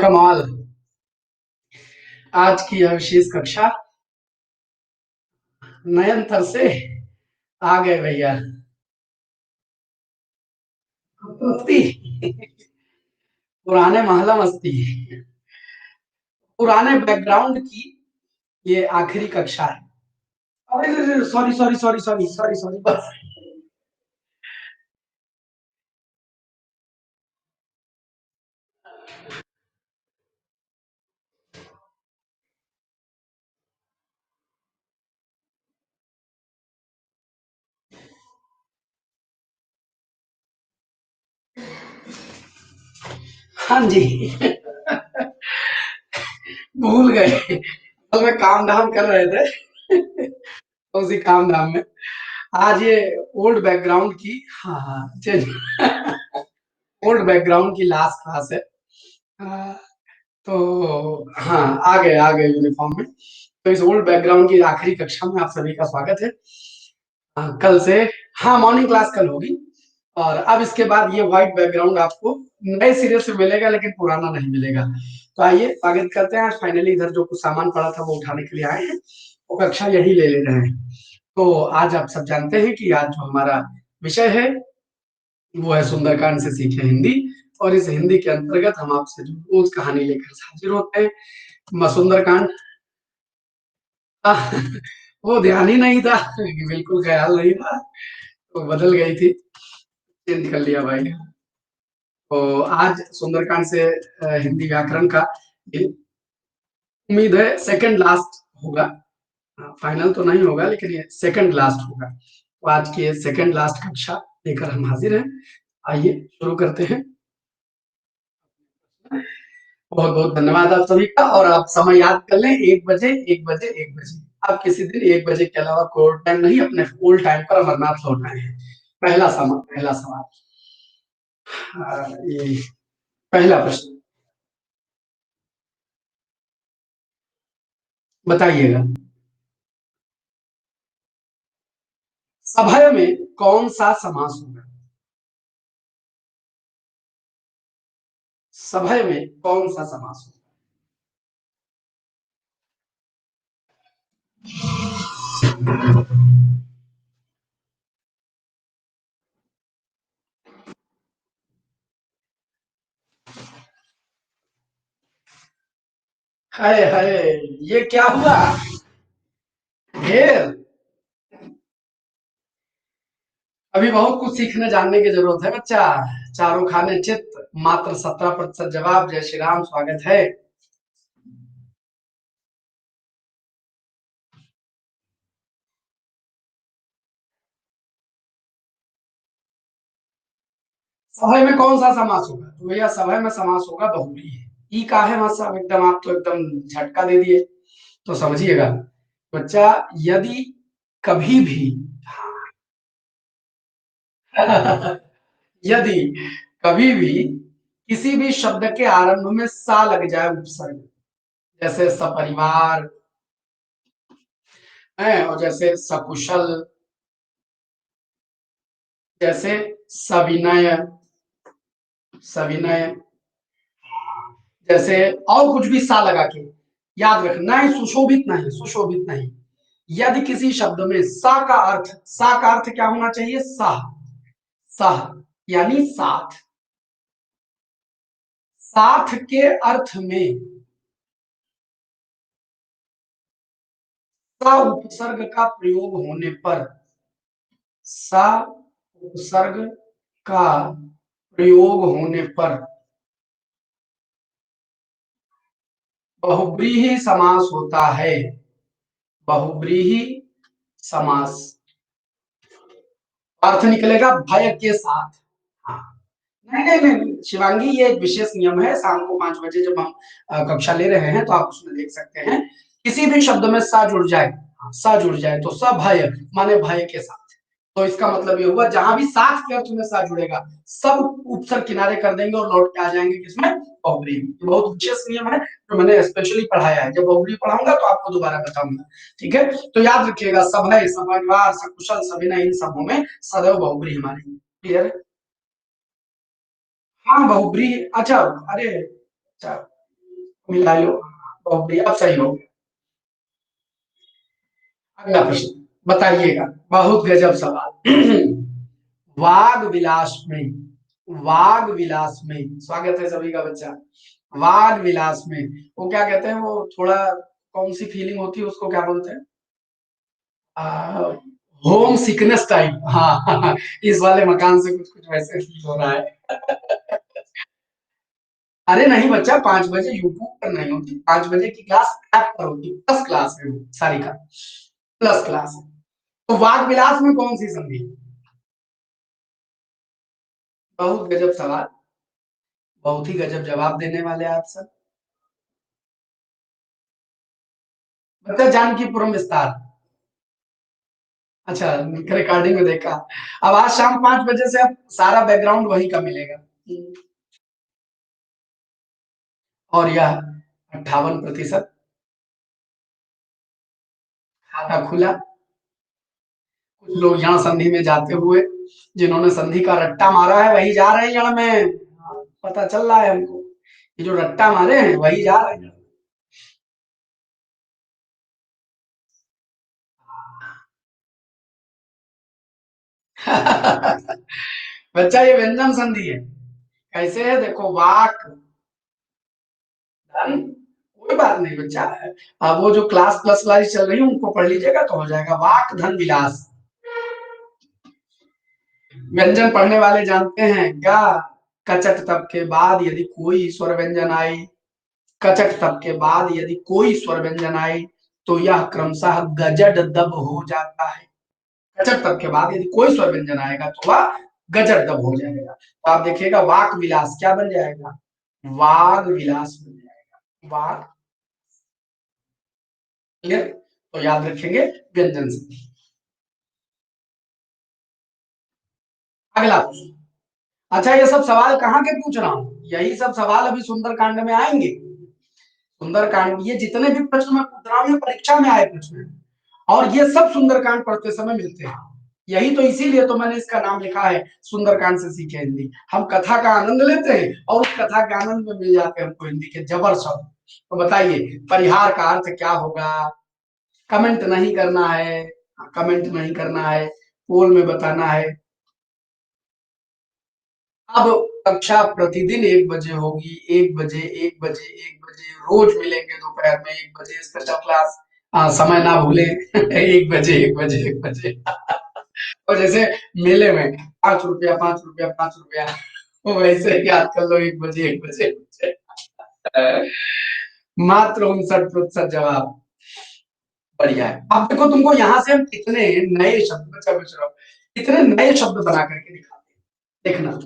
कमाल। आज की यह विशेष कक्षा नयनतर से आ गए भैया। मस्ती। पुराने महला मस्ती, पुराने बैकग्राउंड की ये आखिरी कक्षा है। अरे sorry sorry sorry sorry sorry sorry बस। हाँ जी। भूल गए, असल में काम धाम कर रहे थे। उसी काम धाम में आज ये ओल्ड बैकग्राउंड की, हाँ हाँ चलिए, ओल्ड बैकग्राउंड की लास्ट क्लास है। आ, तो हाँ, आ गए यूनिफॉर्म में। तो इस ओल्ड बैकग्राउंड की आखिरी कक्षा में आप सभी का स्वागत है। कल से, हाँ मॉर्निंग क्लास कल होगी। और अब इसके बाद ये व्हाइट बैकग्राउंड आपको नए सिरे से मिलेगा, लेकिन पुराना नहीं मिलेगा। तो आइए स्वागत करते हैं। आज फाइनली इधर जो कुछ सामान पड़ा था वो उठाने के लिए आए हैं, वो कक्षा यही ले रहे हैं। तो आज आप सब जानते हैं कि आज जो हमारा विषय है वो है सुंदरकांड से सीखे हिंदी। और इस हिंदी के अंतर्गत हम आपसे जो रोज कहानी लेकर हाजिर होते हैं, सुंदरकांड। वो ध्यान ही नहीं था, बिल्कुल ख्याल नहीं था, तो बदल गई थी, चेंज कर लिया भाई। तो आज सुंदरकांड से हिंदी व्याकरण का ये उम्मीद है सेकंड लास्ट होगा। फाइनल तो नहीं होगा, लेकिन ये सेकंड लास्ट होगा। तो आज की ये सेकंड लास्ट कक्षा लेकर हम हाजिर हैं। आइए शुरू करते हैं। बहुत बहुत धन्यवाद आप सभी का। और आप समय याद कर लें, 1 बजे 1 बजे 1 बजे। आप किसी दिन 1 बजे के अलावा कोई टाइम नहीं, अपने ओल्ड टाइम पर अमरनाथ लौट आए हैं। पहला सवाल, ये पहला प्रश्न बताइएगा। सभय में कौन सा समास होगा? सभय में कौन सा समास होगा? हाय हाय, ये क्या हुआ? ढेर। अभी बहुत कुछ सीखने जानने की जरूरत है बच्चा। चारों खाने चित्त, मात्र 17% जवाब। जय श्री राम, स्वागत है। सभय में कौन सा समास होगा? तो भैया सभय में समास होगा बहुव्रीहि। ई का है मत साहब, एकदम आप तो एकदम झटका दे दिए। तो समझिएगा बच्चा, यदि कभी भी यदि कभी भी किसी भी शब्द के आरंभ में सा लग जाए उपसर्ग, जैसे सपरिवार है, और जैसे सकुशल, जैसे सविनय, सविनय, जैसे और कुछ भी सा लगा के, याद रखना है सुशोभित नहीं, सुशोभित नहीं। यदि किसी शब्द में सा का अर्थ क्या होना चाहिए? सह, सह यानी साथ। साथ के अर्थ में सा उपसर्ग का प्रयोग होने पर, सा उपसर्ग का प्रयोग होने पर बहुब्रीहि समास होता है। बहुब्रीहि समास अर्थ निकलेगा भय के साथ। हाँ, नहीं नहीं नहीं शिवांगी, ये एक विशेष नियम है। शाम को 5 बजे जब हम कक्षा ले रहे हैं तो आप उसमें देख सकते हैं। किसी भी शब्द में सा जुड़ जाए, सा जुड़ जाए तो सभय माने भय के साथ। तो इसका मतलब ये हुआ, जहां भी साथ के अर्थ में सा जुड़ेगा सब उपसर्ग किनारे कर देंगे और लौट के आ जाएंगे किसमें? बहुब्रीहि में। ये बहुत विशेष नियम है जो मैंने स्पेशली पढ़ाया है। जब बहुब्रीहि पढ़ाऊंगा तो आपको दोबारा बताऊंगा, ठीक है? तो याद रखिएगा, सभय, सपरिवार, सकुशल, सविनय, इन सबों में सदैव बहुब्रीहि मानेंगे। क्लियर? हाँ बहुब्रीहि। अच्छा, अरे अच्छा, मिला लो। बहुत बढ़िया, अब सही हो गया। अगला प्रश्न बताइएगा, बहुत गजब सवाल। वाग विलास में, वाग विलास में, स्वागत है सभी का बच्चा। वाग विलास में वो क्या कहते हैं, वो थोड़ा कौन सी फीलिंग होती है उसको क्या बोलते हैं, होम सिकनेस टाइप। हाँ, इस वाले मकान से कुछ कुछ वैसे फील हो रहा है। अरे नहीं बच्चा, 5 बजे यूट्यूब पर नहीं होती, 5 बजे की क्लास ऐप पर होती, प्लस क्लास है वो सारी का, प्लस क्लास है। तो वाग विलास में कौन सी संधि? बहुत गजब सवाल, बहुत ही गजब जवाब देने वाले आप सब। बच्चा जानकीपुरम विस्तार। अच्छा, रिकॉर्डिंग में देखा। अब आज शाम 5 बजे से अब सारा बैकग्राउंड वही का मिलेगा। और यह 58%। खाता खुला। कुछ लोग यहाँ संधि में जाते हुए, जिन्होंने संधि का रट्टा मारा है वही जा रहे हैं जड़ में। हाँ, पता चल रहा है हमको, ये जो रट्टा मारे हैं वही जा रहे हैं। बच्चा ये व्यंजन संधि है। कैसे है देखो, वाक धन, कोई बात नहीं बच्चा। अब वो जो क्लास प्लस वाली चल रही है उनको पढ़ लीजिएगा तो हो जाएगा। वाक धन विलास। व्यंजन पढ़ने वाले जानते हैं क्या? कचट तब के बाद यदि कोई स्वर व्यंजन आई, कचट तब के बाद यदि कोई स्वर व्यंजन आई तो यह क्रमशः गजड दब हो जाता है। कचट तब के बाद यदि कोई स्वर व्यंजन आएगा तो वह गजड दब हो जाएगा। तो आप देखिएगा वाक विलास क्या बन जाएगा, वाग विलास बन जाएगा। वाग, क्लियर? तो याद रखेंगे व्यंजन से। अगला प्रश्न। अच्छा, ये सब सवाल कहाँ के पूछ रहा हूँ, यही सब सवाल अभी सुंदरकांड में आएंगे। सुंदरकांड, ये जितने भी प्रश्न मैं पूछ रहा हूँ ये परीक्षा में आए प्रश्न हैं, और ये सब सुंदरकांड पढ़ते समय मिलते हैं। यही तो, इसीलिए तो मैंने इसका नाम लिखा है सुंदरकांड से सीखे हिंदी। हम कथा का आनंद लेते हैं और उस कथा के आनंद में मिल जाते हैं हमको हिंदी के जबर शब्द। तो बताइए परिहार का अर्थ क्या होगा? कमेंट नहीं करना है, कमेंट नहीं करना है, पोल में बताना है। अब कक्षा प्रतिदिन 1 बजे होगी, 1 बजे, 1 बजे, 1 बजे रोज मिलेंगे दोपहर में 1 बजे स्पेशल क्लास। समय ना भूले। 1 बजे, 1 बजे, 1 बजे। और जैसे मेले में 5 रुपया, 5 रुपया, 5 रुपया, वो वैसे ही याद कर लो, 1 बजे, 1 बजे, 1 बजे। मात्र 59% जवाब। बढ़िया है। अब देखो तुमको यहाँ से हम कितने नए शब्द, बच्चा पूछ रहा हूँ, कितने नए शब्द बना करके दिखाते हैं, देखना।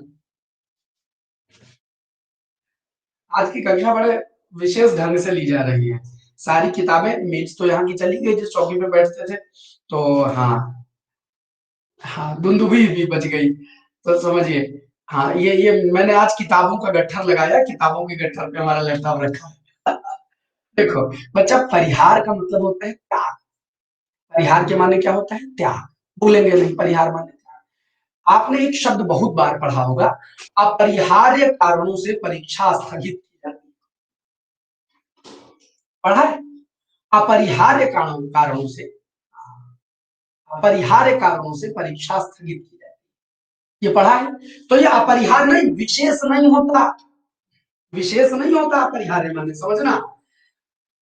आज की कक्षा बड़े विशेष ढंग से ली जा रही है। सारी किताबें, मेज तो यहाँ की चली गई जिस चौकी पे बैठते थे। तो हाँ, हाँ दुंदुभी भी बच गई, तो समझिए। हाँ, ये मैंने आज किताबों का गट्ठर लगाया, किताबों के गट्ठर पे हमारा लैपटॉप रखा है। देखो बच्चा, परिहार का मतलब होता है त्याग। परिहार के माने क्या होता है? त्याग। भूलेंगे नहीं, परिहार माने त्याग। आपने एक शब्द बहुत बार पढ़ा होगा, अपरिहार्य कारणों से परीक्षा स्थगित की जाती है। पढ़ा है? अपरिहार्य कारणों से, अपरिहार्य कारणों से परीक्षा स्थगित की जाती है, ये पढ़ा है। तो ये अपरिहार्य नहीं, विशेष नहीं होता, विशेष नहीं होता अपरिहार्य माने, समझना।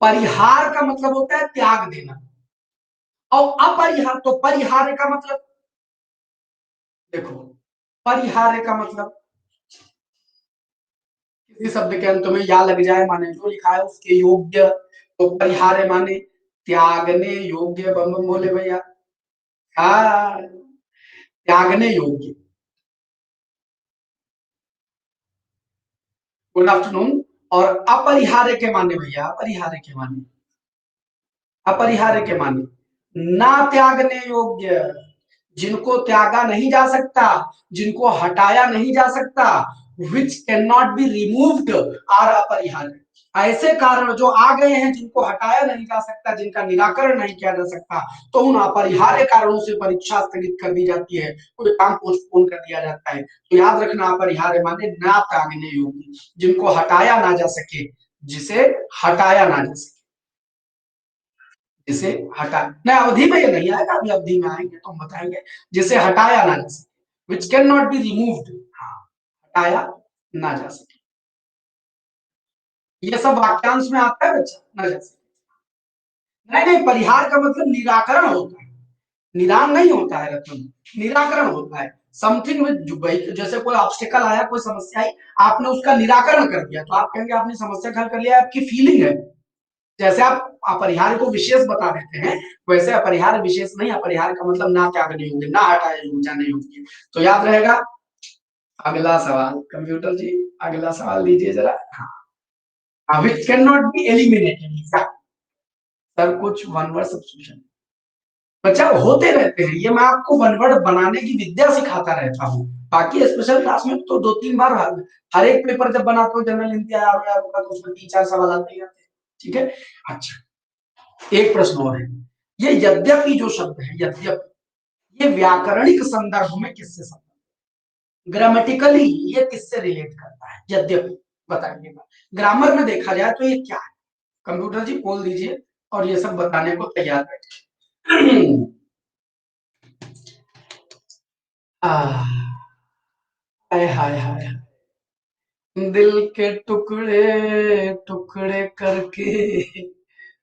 परिहार का मतलब होता है त्याग देना, और अपरिहार तो परिहार्य का मतलब, देखो परिहार्य का मतलब किसी शब्द के अंत में या लग जाए, माने जो लिखा है उसके योग्य। तो परिहार्य माने त्यागने योग्य। बम बम बोले भैया। हाँ, त्यागने योग्य। Good afternoon. और अपरिहार्य के माने भैया, अपरिहार्य के माने, अपरिहार्य के माने ना त्यागने योग्य, जिनको त्यागा नहीं जा सकता, जिनको हटाया नहीं जा सकता, which can not be removed, or अपरिहार्य। ऐसे कारण जो आ गए हैं जिनको हटाया नहीं जा सकता, जिनका निराकरण नहीं किया जा सकता, तो उन अपरिहार्य कारणों से परीक्षा स्थगित कर दी जाती है, कोई काम पोस्टपोन कर दिया जाता है। तो याद रखना, अपरिहार्य माने ना त्यागने योग्य, जिनको हटाया ना जा सके, जिसे हटाया ना जा सके, जिसे हटा नहीं, अवधि में ये नहीं आएगा, अभी अवधि में आएंगे तो हम बताएंगे। जिसे हटाया ना जा सके, विच कैन नॉट बी रिमूव्ड, हाँ, हटाया ना जा सके, ये सब वाक्यांश में आता है बच्चा, ना जा सके। नहीं नहीं, परिहार का मतलब निराकरण होता है, निदान नहीं होता है रत्न, निराकरण होता है। समथिंग विद, जैसे कोई ऑब्स्टिकल आया, कोई समस्या आई, आपने उसका निराकरण कर दिया, तो आप कहेंगे आपने समस्या का हल कर लिया, आपकी फीलिंग है। जैसे आप अपरिहार्य को विशेष बता देते हैं, वैसे अपरिहार्य विशेष नहीं, अपरिहार्य का मतलब ना त्याग नहीं होंगे, ना हटाए ऊर्जा नहीं होगी। तो याद रहेगा। अगला सवाल कंप्यूटर जी, अगला सवाल लीजिए जरा। हाँ, विच can not be eliminated, sir कुछ वन वर्ड सब्स्टिट्यूशन बच्चा होते रहते हैं, ये मैं आपको वन वर्ड बनाने की विद्या सिखाता रहता हूँ। बाकी स्पेशल क्लास में तो 2-3 बार हर एक पेपर जब बनाते हो, जनरल इंतजार होगा तो उसमें 3-4 सवाल आते ही आते हैं। ठीक है। अच्छा, एक प्रश्न और है, ये यद्यपि जो शब्द है, यद्यपि, ये व्याकरणिक संदर्भ में किससे संबंधित, ग्रामेटिकली ये किससे रिलेट करता है यद्यपि, बताइएगा। ग्रामर में देखा जाए तो ये क्या है, कंप्यूटर जी बोल दीजिए, और ये सब बताने को तैयार बैठे। हाय हाय हाय, दिल के टुकड़े टुकड़े करके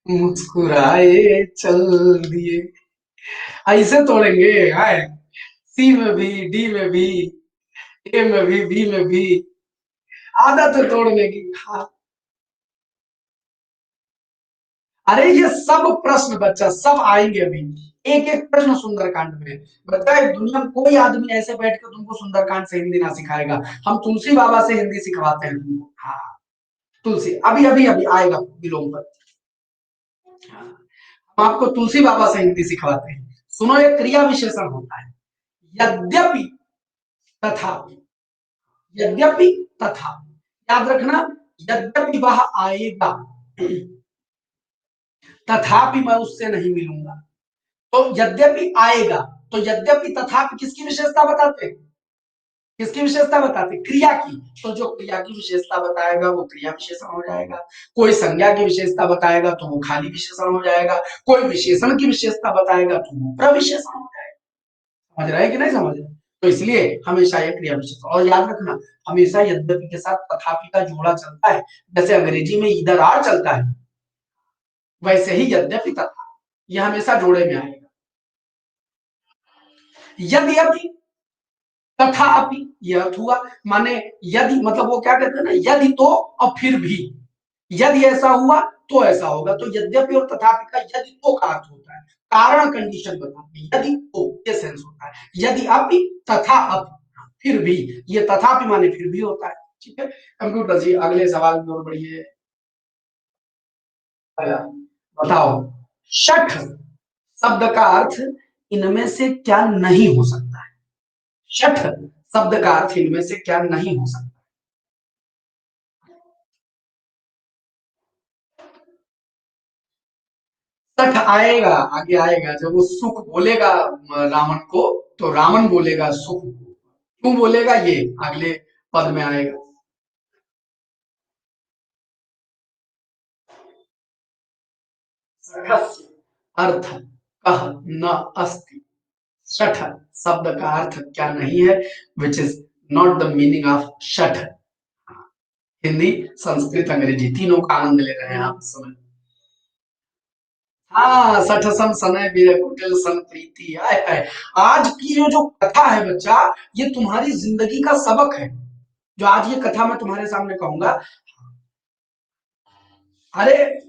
मुस्कुराए चल दिए, ऐसे तोड़ेंगे। हाय, सी में भी, डी में भी, ए में भी, बी में भी, आदत है तोड़ने की। हाँ। अरे ये सब प्रश्न बच्चा सब आएंगे अभी, एक एक प्रश्न सुंदरकांड में। बच्चा इस दुनिया में कोई आदमी ऐसे बैठ के तुमको सुंदरकांड से हिंदी ना सिखाएगा, हम तुलसी बाबा से हिंदी सिखवाते हैं तुमको। हाँ, तुलसी अभी अभी अभी आएगा विलोम पर। हाँ, हम आपको तुलसी बाबा से हिंदी सिखवाते हैं। सुनो, एक क्रिया विशेषण होता है, यद्यपि, तथापि, यद्यपि, तथा, याद रखना। यद्यपि वह आएगा, तथापि मैं उससे नहीं मिलूंगा। तो यद्यपि आएगा, तो यद्यपि तथापि किसकी विशेषता बताते हैं, किसकी विशेषता बताते, क्रिया की। तो जो क्रिया की विशेषता बताएगा वो क्रिया विशेषण हो जाएगा, कोई संज्ञा की विशेषता बताएगा तो वो खाली विशेषण हो जाएगा, कोई विशेषण की विशेषता बताएगा तो वो प्रविशेषण हो जाएगा। समझ रहे हैं कि नहीं समझ रहे? तो इसलिए हमेशा ये क्रिया विशेषण, और याद रखना, हमेशा यद्यपि के साथ तथापि का जोड़ा चलता है। जैसे अंग्रेजी में इधर आर चलता है, वैसे ही यद्यपि तथा, यह हमेशा जोड़े में आएगा। यद्यपि, तथापि, यह अर्थ हुआ। माने यदि मतलब वो क्या कहते हैं ना, यदि तो और फिर भी, यदि ऐसा हुआ तो ऐसा होगा। तो यद्यपि और तथापि का यदि तो का अर्थ होता है, कारण कंडीशन बताते हैं, यदि तो ये सेंस होता है। यदि अपि, तथा अपि, फिर भी, ये तथापि माने फिर भी होता है। ठीक है। कंप्यूटर जी अगले सवाल की ओर बढ़िए। बताओ, शठ शब्द का अर्थ इनमें से क्या नहीं हो सकता है, शठ शब्द का अर्थ इनमें से क्या नहीं हो सकता। शठ आएगा, आगे आएगा, जब वो सुख बोलेगा रावण को, तो रावण बोलेगा सुख को, क्यों बोलेगा ये अगले पद में आएगा। सठस्य अर्थ कह न अस्ति, शठ शब्द का अर्थ क्या नहीं है, which is not the meaning of शठ। हिंदी, संस्कृत, अंग्रेजी तीनों का आनंद ले रहे हैं आप इस समय। हाँ, सठ सन समय बीरे कुटिल सन प्रीति, आय हाय। आज की जो कथा है बच्चा, ये तुम्हारी जिंदगी का सबक है, जो आज ये कथा मैं तुम्हारे सामने कहूंगा। अरे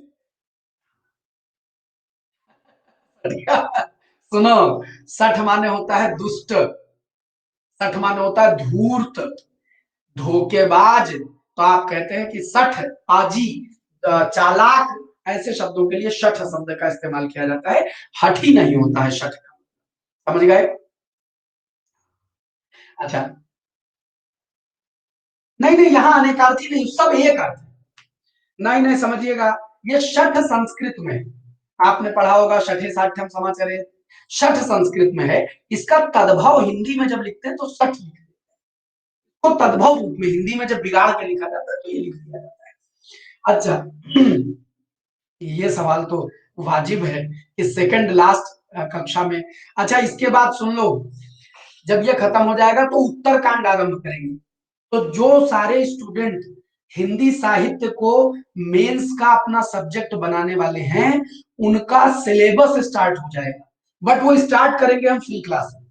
सुनो, सठ माने होता है दुष्ट, सठ माने होता है धूर्त, धोखेबाज। तो आप कहते हैं कि सठ, पाजी, चालाक, ऐसे शब्दों के लिए शठ शब्द का इस्तेमाल किया जाता है, हठ ही नहीं होता है शठ का। समझ गए? अच्छा, नहीं नहीं, यहाँ अनेकार्थी नहीं, सब एक अर्थ। नहीं नहीं, समझिएगा, ये शठ संस्कृत में है। आपने पढ़ा होगा शठे साठ्यम समाचरे, शठ संस्कृत में है। इसका तद्भव हिंदी में जब लिखते हैं तो सठ लिखते हैं, तो तद्भव रूप में हिंदी में जब बिगाड़ के लिखा जाता है तो ये लिख दिया जाता है। अच्छा। ये सवाल तो वाजिब है कि सेकंड लास्ट कक्षा में। अच्छा, इसके बाद सुन लो, जब ये खत्म हो जाएगा तो उत्तरकांड आरंभ करेंगे। तो जो सारे स्टूडेंट हिंदी साहित्य को मेंस का अपना सब्जेक्ट बनाने वाले हैं, उनका सिलेबस स्टार्ट हो जाएगा। बट वो स्टार्ट करेंगे हम फ्री क्लास में,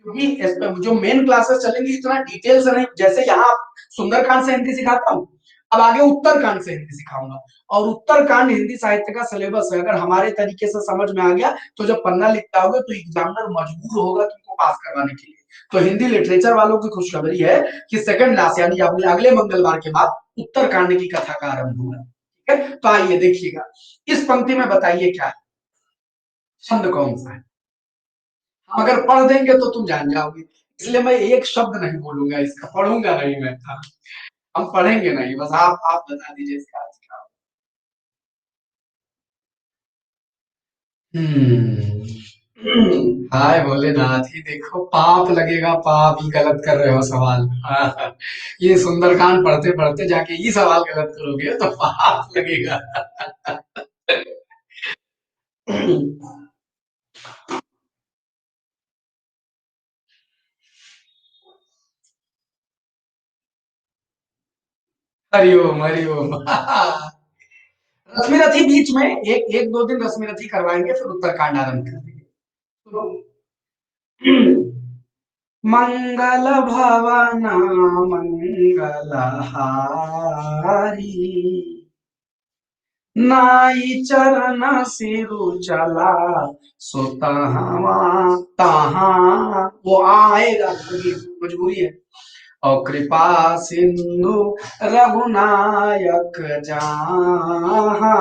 क्योंकि जो मेन क्लासेस चलेंगी इतना डिटेल से नहीं। जैसे यहाँ सुंदरकांड से हिंदी सिखाता हूँ, अब आगे उत्तरकांड से हिंदी सिखाऊंगा। और उत्तरकांड हिंदी साहित्य का सिलेबस है, अगर हमारे तरीके से समझ में आ गया तो जब पन्ना लिख आओगे तो एग्जामिनर मजबूर होगा तुमको पास करवाने के लिए। तो हिंदी लिटरेचर वालों की खुशखबरी है कि सेकंड क्लास यानी अगले अगले मंगलवार के बाद उत्तरकांड की कथा का आरंभ होगा। ठीक है, तो आइए देखिएगा, इस पंक्ति में बताइए क्या है, छंद कौन सा है। हम अगर पढ़ देंगे तो तुम जान जाओगे, इसलिए मैं एक शब्द नहीं बोलूंगा, इसका पढ़ूंगा नहीं मैं। हाँ, हम पढ़ेंगे नहीं, बस आप बता दीजिए इसका अर्थ क्या। हाय भोलेनाथ, ये देखो पाप लगेगा, पाप ही गलत कर रहे हो सवाल। हाँ, ये सुंदरकांड पढ़ते पढ़ते जाके ये सवाल गलत करोगे तो पाप लगेगा। हरिओम हरिओम। रश्मि रथी बीच में एक एक दो दिन रश्मि रथी करवाएंगे, फिर उत्तरकांड आरंभ कर देंगे। तो मंगल भवन मंगल हारी, नाई चरण सिरु चला सो तहाँ तहाँ। वो आएगा क्योंकि मजबूरी है। और कृपा सिंधु रघुनायक जहाँ,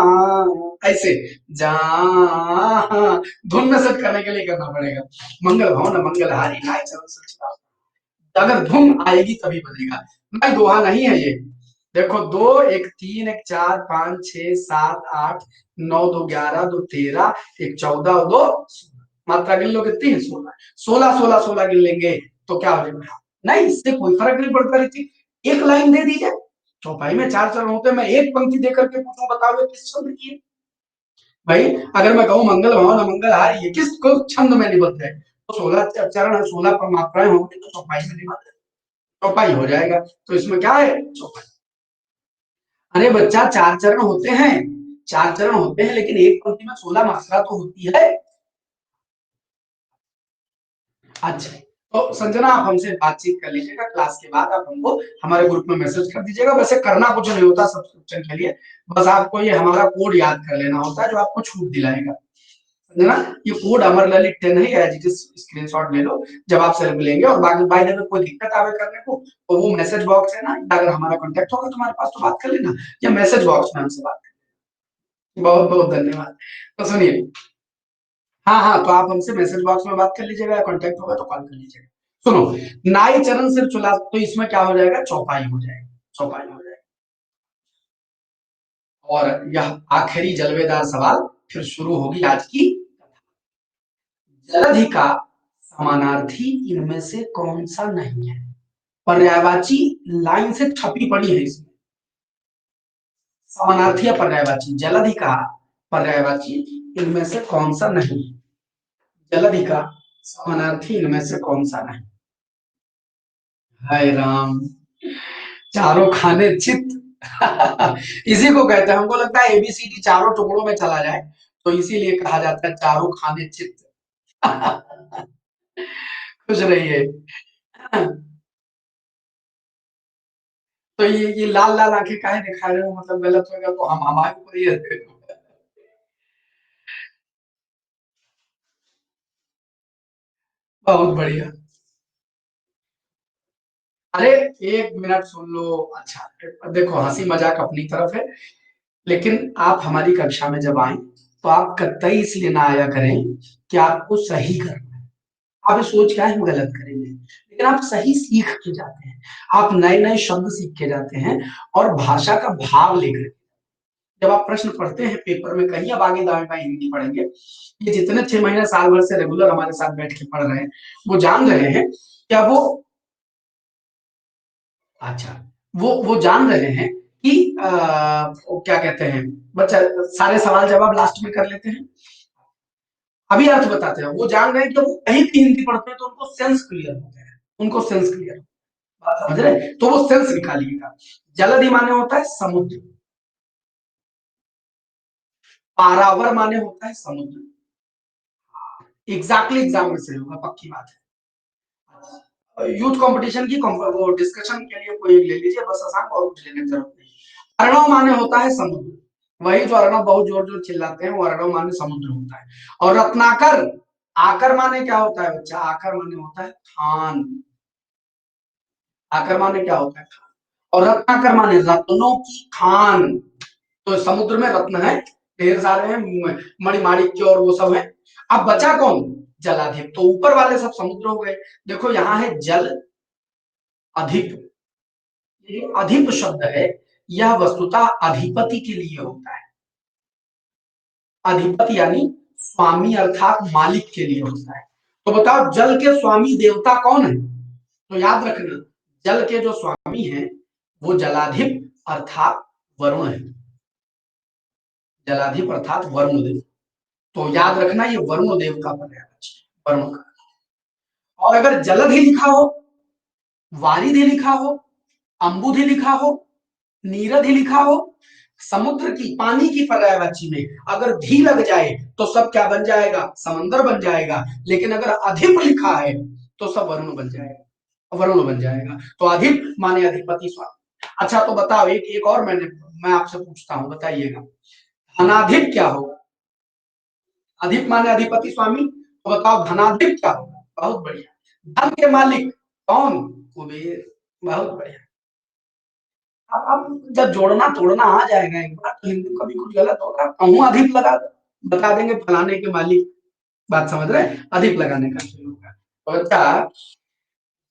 ऐसे जहाँ धुन में सेट करने के लिए करना पड़ेगा। मंगल भवन मंगल हारी, नाई चरण सिरु चला। अगर धुन आएगी तभी बजेगा, भाई दोहा नहीं है ये। देखो, दो एक तीन एक चार पांच छह सात आठ, नौ दो ग्यारह, दो तेरह, एक चौदह, दो 16। मात्रा गिन लो कितनी है, 16। 16 16 16 गिन लेंगे तो क्या हो जाएगा। नहीं, इससे कोई फर्क नहीं पड़ता रही। एक लाइन दे दीजिए, चौपाई में चार चरण होते हैं, मैं एक पंक्ति देकर के पूछूं बताओ किस छंद की है। भाई अगर मैं कहूँ मंगल भवन मंगल हारी, ये किस को छंद में निबद्ध है, तो 16 चरण है, 16 पर मात्राएं होंगी तो चौपाई में निबद्ध है, चौपाई हो जाएगा। तो इसमें क्या है, चौपाई। अरे बच्चा, चार चरण होते हैं, चार चरण होते हैं, लेकिन एक पंक्ति में 16 मात्रा तो होती है। अच्छा, तो संजना आप हमसे बातचीत कर लीजिएगा, क्लास के बाद आप हमको हमारे ग्रुप में मैसेज कर दीजिएगा। वैसे करना कुछ नहीं होता सब्सक्रिप्शन के लिए, बस आपको ये हमारा कोड याद कर लेना होता है जो आपको छूट दिलाएगा। समझना, ये कोड अमर ललित 10 है, एज इट इज स्क्रीनशॉट ले लो जब आप सेल्फ लेंगे। और बाकी बाय द वे कोई दिक्कत आवे करने को तो वो मैसेज बॉक्स है ना, अगर हमारा कांटेक्ट होगा तुम्हारे पास तो बात कर लेना, या मैसेज बॉक्स में हमसे बात कर। बहुत बहुत धन्यवाद। तो सुनिए, हाँ हाँ, तो आप हमसे मैसेज बॉक्स में बात कर लीजिएगा, या कांटेक्ट होगा तो कॉल कर लीजिएगा। सुनो, नाई चरण सिर चुला, तो इसमें क्या हो जाएगा, चौपाई हो जाएगा, चौपाई हो जाएगा। और यह आखिरी जलवेदार सवाल, फिर शुरू होगी आज की। जलधि का समानार्थी इनमें से कौन सा नहीं है। पर्यायवाची लाइन से छपी पड़ी है इसमें, समानार्थी या पर्यायवाची, जलधि का पर्यायवाची इनमें से कौन सा नहीं, जलधि का समानार्थी इनमें से कौन सा नहीं। हाय राम, चारों खाने चित। इसी को कहते हैं, हमको लगता है एबीसीडी चारों टुकड़ों में चला जाए, तो इसीलिए कहा जाता है चारों खाने चित। खुश रहिए। तो ये लाल लाल आंखें काहे दिखा रहे हो, मतलब गलत होगा तो हम हमारे ऊपर ही है। बहुत बढ़िया। अरे एक मिनट सुन लो। अच्छा देखो, हंसी मजाक अपनी तरफ है, लेकिन आप हमारी कक्षा में जब आए तो आप कतई इसलिए ना आया करें कि आपको सही करना है। आप ये सोच क्या हम गलत करेंगे, लेकिन आप सही सीख के जाते हैं, आप नए नए शब्द सीख के जाते हैं, और भाषा का भाव लेकर। जब आप प्रश्न पढ़ते हैं पेपर में, कहीं अब आगे दाएं बाएं हिंदी पढ़ेंगे, ये जितने 6 महीने साल भर से रेगुलर हमारे साथ बैठ के पढ़ रहे हैं, वो जान रहे हैं क्या वो, अच्छा, वो जान रहे हैं कि वो क्या कहते हैं, बच्चा सारे सवाल जवाब लास्ट में कर लेते हैं। अभी अर्थ बताते हैं। वो जान रहे हैं कि वो कहीं भी हिंदी पढ़ते हैं तो उनको सेंस क्लियर होता है, उनको सेंस क्लियर, बात समझ रहे, तो वो सेंस निकालिएगा। जलधि माने होता है समुद्र, पारावर माने होता है समुद्र। एग्जैक्टली एग्जाम में से होगा, पक्की बात है। यूथ कंपटीशन की वो डिस्कशन के लिए कोई ले लीजिए बस, आसान, और कुछ लेने की जरूरत नहीं। अर्णव माने होता है समुद्र, वही जो अर्णव बहुत जोर जोर चिल्लाते हैं वो अर्णव माने समुद्र होता है। और रत्नाकर, आकर माने क्या होता है बच्चा, आकर माने होता है खान, आकर माने क्या होता है खान। और रत्नाकर माने रत्नों की खान, तो समुद्र में रत्न है, ढेर सारे हैं, मणिमाणिक्य और वो सब है। अब बचा कौन, जलाधिप, तो ऊपर वाले सब समुद्र हो गए। देखो यहाँ है जल अधिप, ये अधिप शब्द है, यह वस्तुतः अधिपति के लिए होता है। अधिपति यानी स्वामी अर्थात मालिक के लिए होता है। तो बताओ जल के स्वामी देवता कौन है, तो याद रखना जल के जो स्वामी हैं वो जलाधिप अर्थात वरुण है, जलाधिप अर्थात वरुण देव। तो याद रखना ये वरुण देव का पर्यायवाची, वरुण का। और अगर जलधि लिखा हो, वारिधि लिखा हो, अंबुधि लिखा हो, नीरधि लिखा हो, समुद्र की, पानी की पर्यायवाची में अगर धी लग जाए तो सब क्या बन जाएगा, समंदर बन जाएगा। लेकिन अगर अधिप लिखा है तो सब वरुण बन जाएगा, वरुण बन जाएगा। तो अधिप माने अधिपति स्वामी। अच्छा तो बताओ एक और मैं आपसे पूछता हूं, बताइएगा धनाधिप क्या होगा। अधिप माने अधिपति स्वामी, तो बताओ धनाधिप क्या होगा। बहुत बढ़िया। धन के मालिक कौन, कुबेर। बहुत बढ़िया। अब जब जोड़ना तोड़ना आ जाएगा एक बार, तो हिंदू कभी कुछ गलत होगा कहूँ अधिक लगा बता देंगे फलाने के मालिक, बात समझ रहे हैं, अधिक लगाने का शुरू होगा। तो अच्छा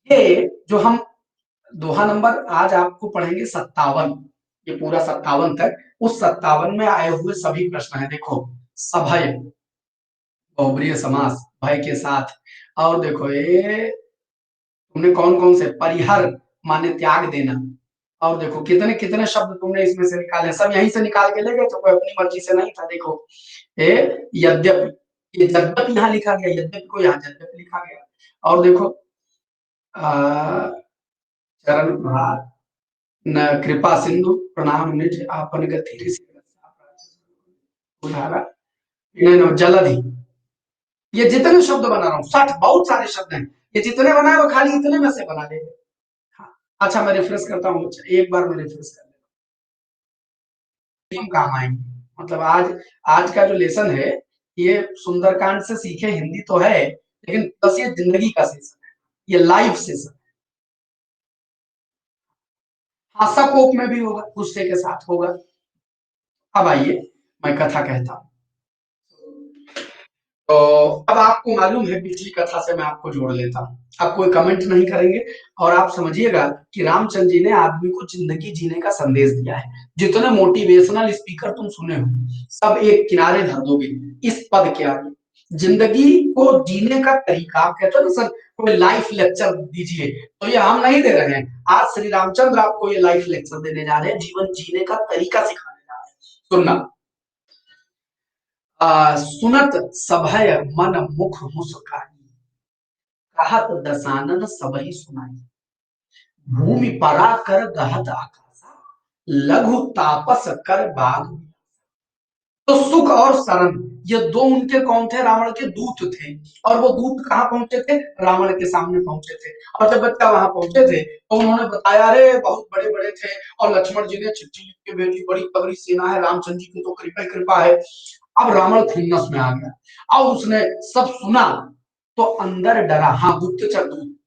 ये जो हम दोहा नंबर आज आपको पढ़ेंगे 57, ये पूरा 57 तक, उस 57 में आए हुए सभी प्रश्न है। देखो सभय, बहुब्रीहि समास, भय के साथ। और देखो ये तुमने कौन कौन से, परिहर माने त्याग देना। और देखो कितने कितने शब्द तुमने इसमें से निकाले, सब यहीं से निकाल के ले गए, तो कोई अपनी मर्जी से नहीं था। देखो ये यद्यपि, ये यद्यपि यहाँ लिखा गया, यद्यपि को यहाँ यद्यपि लिखा गया। और देखो चरण प्रहार, न कृपा सिंधु प्रणाम निज आपन गति उधारा, जलधि। ये जितने शब्द बना रहा हूँ 60, बहुत सारे शब्द हैं, ये जितने बनाए वो खाली इतने में से बना लेंगे। हाँ। अच्छा मैं रिफ्रेश करता हूँ, एक बार मैं रिफ्रेश कर लेता हूँ, काम आएंगे। मतलब आज आज का जो लेसन है ये सुंदरकांड से सीखे हिंदी तो है, लेकिन प्लस ये जिंदगी का सेशन है, ये लाइफ सेशन। हाँ सकोप में भी होगा, गुस्से के साथ होगा। अब आइए मैं कथा कहता हूँ। तो अब आपको मालूम है, पिछली कथा से मैं आपको जोड़ लेता हूँ, आप कोई कमेंट नहीं करेंगे। और आप समझिएगा कि रामचंद्र जी ने आदमी को जिंदगी जीने का संदेश दिया है। जितने मोटिवेशनल स्पीकर तुम सुने हो सब एक किनारे धर दोगे इस पद के आगे। जिंदगी को जीने का तरीका, आप कहते हो ना सर कोई लाइफ लेक्चर दीजिए, तो ये हम नहीं दे रहे हैं। आज श्री रामचंद्र आपको ये लाइफ लेक्चर देने जा रहे हैं, जीवन जीने का तरीका सिखाने जा रहे हैं। सुनना, सुनत सभय मन मुख मुस्काई, कहत दसानन सबहि सुनाई, भूमि परा कर गहत आकाशा, लघु तापस कर बाग। तो सुख और शरण, ये दो उनके कौन थे, रावण के दूत थे। और वो दूत कहाँ पहुंचे थे, रावण के सामने पहुंचे थे। और जब बच्चा वहां पहुंचे थे तो उन्होंने बताया अरे बहुत बड़े बड़े थे, और लक्ष्मण जी ने चिट्ठी लिख के भेजी, बड़ी तगड़ी सेना है, रामचंद्र जी की तो कृपा कृपा है। अब रावण खुन्नस में आ गया और उसने सब सुना, तो अंदर डरा, हाँ गुप्तचर दूत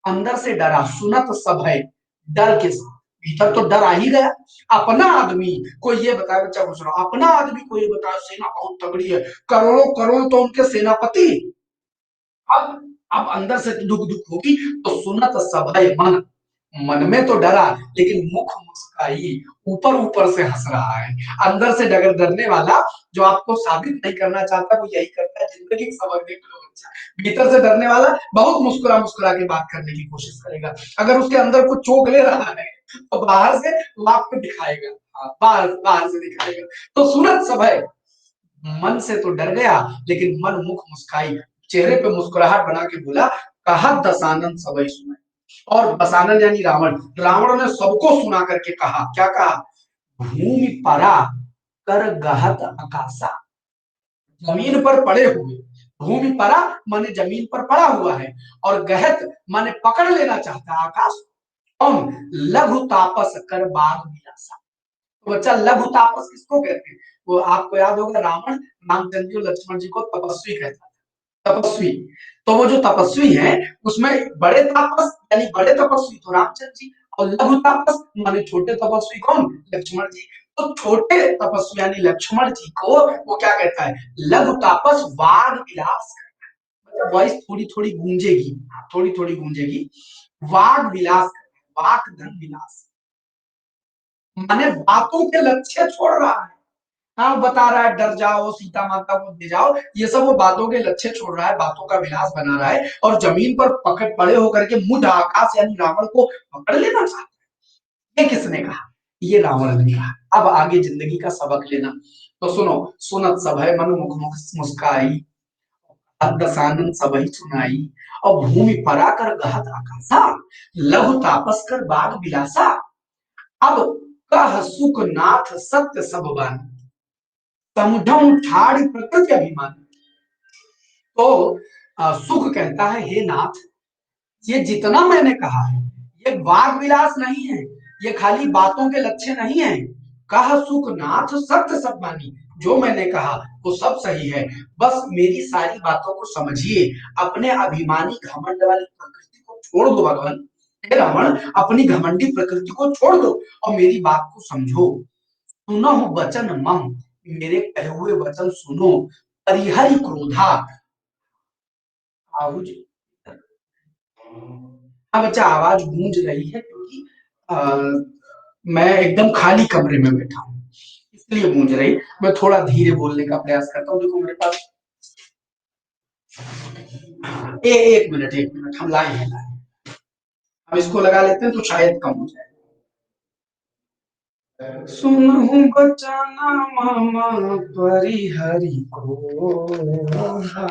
अंदर से डरा, सुनत सब है, डर के साथ। भीतर तो डर आ ही गया। अपना आदमी कोई ये बताए, बच्चा पूछ रहा, अपना आदमी को ये बताए सेना बहुत तगड़ी है, करोड़ों करोड़ तो उनके सेनापति। अब अंदर से दुख दुख होगी। तो सुनत सभय मन, मन में तो डरा लेकिन मुख मुस्काई, ऊपर ऊपर से हंस रहा है। अंदर से डगर डरने वाला जो आपको साबित नहीं करना चाहता वो यही करता है, जिंदगी समझने के लिए बच्चा। भीतर से डरने वाला बहुत मुस्कुरा मुस्कुरा के बात करने की कोशिश करेगा। अगर उसके अंदर कुछ चोट ले रहा है तो बाहर से वो आपको दिखाएगा। हाँ, बाहर बाहर से दिखाएगा। तो सुनत सब है, मन से तो डर गया, लेकिन मन मुख मुस्काई, चेहरे पे मुस्कुराहट बना के बोला, कहा दसानन सबई सुनाई। और दसानन यानी रावण, रावण ने सबको सुना करके कहा, क्या कहा, भूमि परा कर गहत आकाशा, जमीन पर पड़े हुए, भूमि परा माने जमीन पर पड़ा हुआ है, और गहत माने पकड़ लेना चाहता है आकाश। कौन, लघु तापस कर बाग विलासा। तो बच्चा लघु तापस किसको कहते हैं, वो आपको याद होगा, रावण रामचंद्र जी और लक्ष्मण जी को तपस्वी कहता है, तपस्वी। तो वो जो तपस्वी है, उसमें बड़े तापस यानी बड़े तपस्वी तो रामचंद्र जी, और लघु तापस माने छोटे तपस्वी कौन, लक्ष्मण जी। तो छोटे तपस्वी यानी लक्ष्मण जी को वो क्या कहता है, लघु तापस वाग विलास। मतलब वॉइस थोड़ी थोड़ी गूंजेगी, थोड़ी थोड़ी गूंजेगी, वाग विलास, वाक धन विलास, माने बातों के लक्ष्य छोड़ रहा है। हाँ, बता रहा है डर जाओ, सीता माता को दे जाओ, ये सब वो बातों के लक्ष्य छोड़ रहा है, बातों का विलास बना रहा है, और जमीन पर पकड़ पड़े होकर के मुझ आकाश यानी रावण को पकड़ लेना चाहता है। ये किसने कहा, ये रावण ने कहा। अब आगे जिंदगी का सबक लेना, तो सुनो, सुनत सब है मन मुख मुख मुस्काई, दसानन सबहि सुनाई, और भूमि पराकर गहत आकाशा, लघु तापस कर बाग विलासा, अब कह सुख नाथ सत्य सब बानी, समुझम ठाड़ प्रकृति अभिमान। तो सुख कहता है, हे नाथ, ये जितना मैंने कहा है, ये वाग विलास नहीं है, ये खाली बातों के लक्ष्य नहीं है। कह सुख नाथ सत्य सब बानी, जो मैंने कहा वो सब सही है, बस मेरी सारी बातों को समझिए, अपने अभिमानी घमंड वाली प्रकृति को छोड़ दो भगवान, हे रावण, अपनी घमंडी प्रकृति को छोड़ दो और मेरी बात को समझो। सुनो वचन मम, मेरे कहे हुए वचन सुनो, परिहरि क्रोधा। आहुज, हाँ बच्चा, आवाज गूंज रही है क्योंकि मैं एकदम खाली कमरे में बैठा हूँ, इसलिए गूंज रही। मैं थोड़ा धीरे बोलने का प्रयास करता हूँ। देखो मेरे पास एक मिनट, हम लाए हैं, हम इसको लगा लेते हैं तो शायद कम हो जाए। सुनहु बचना मामा परिहरि क्रोधा।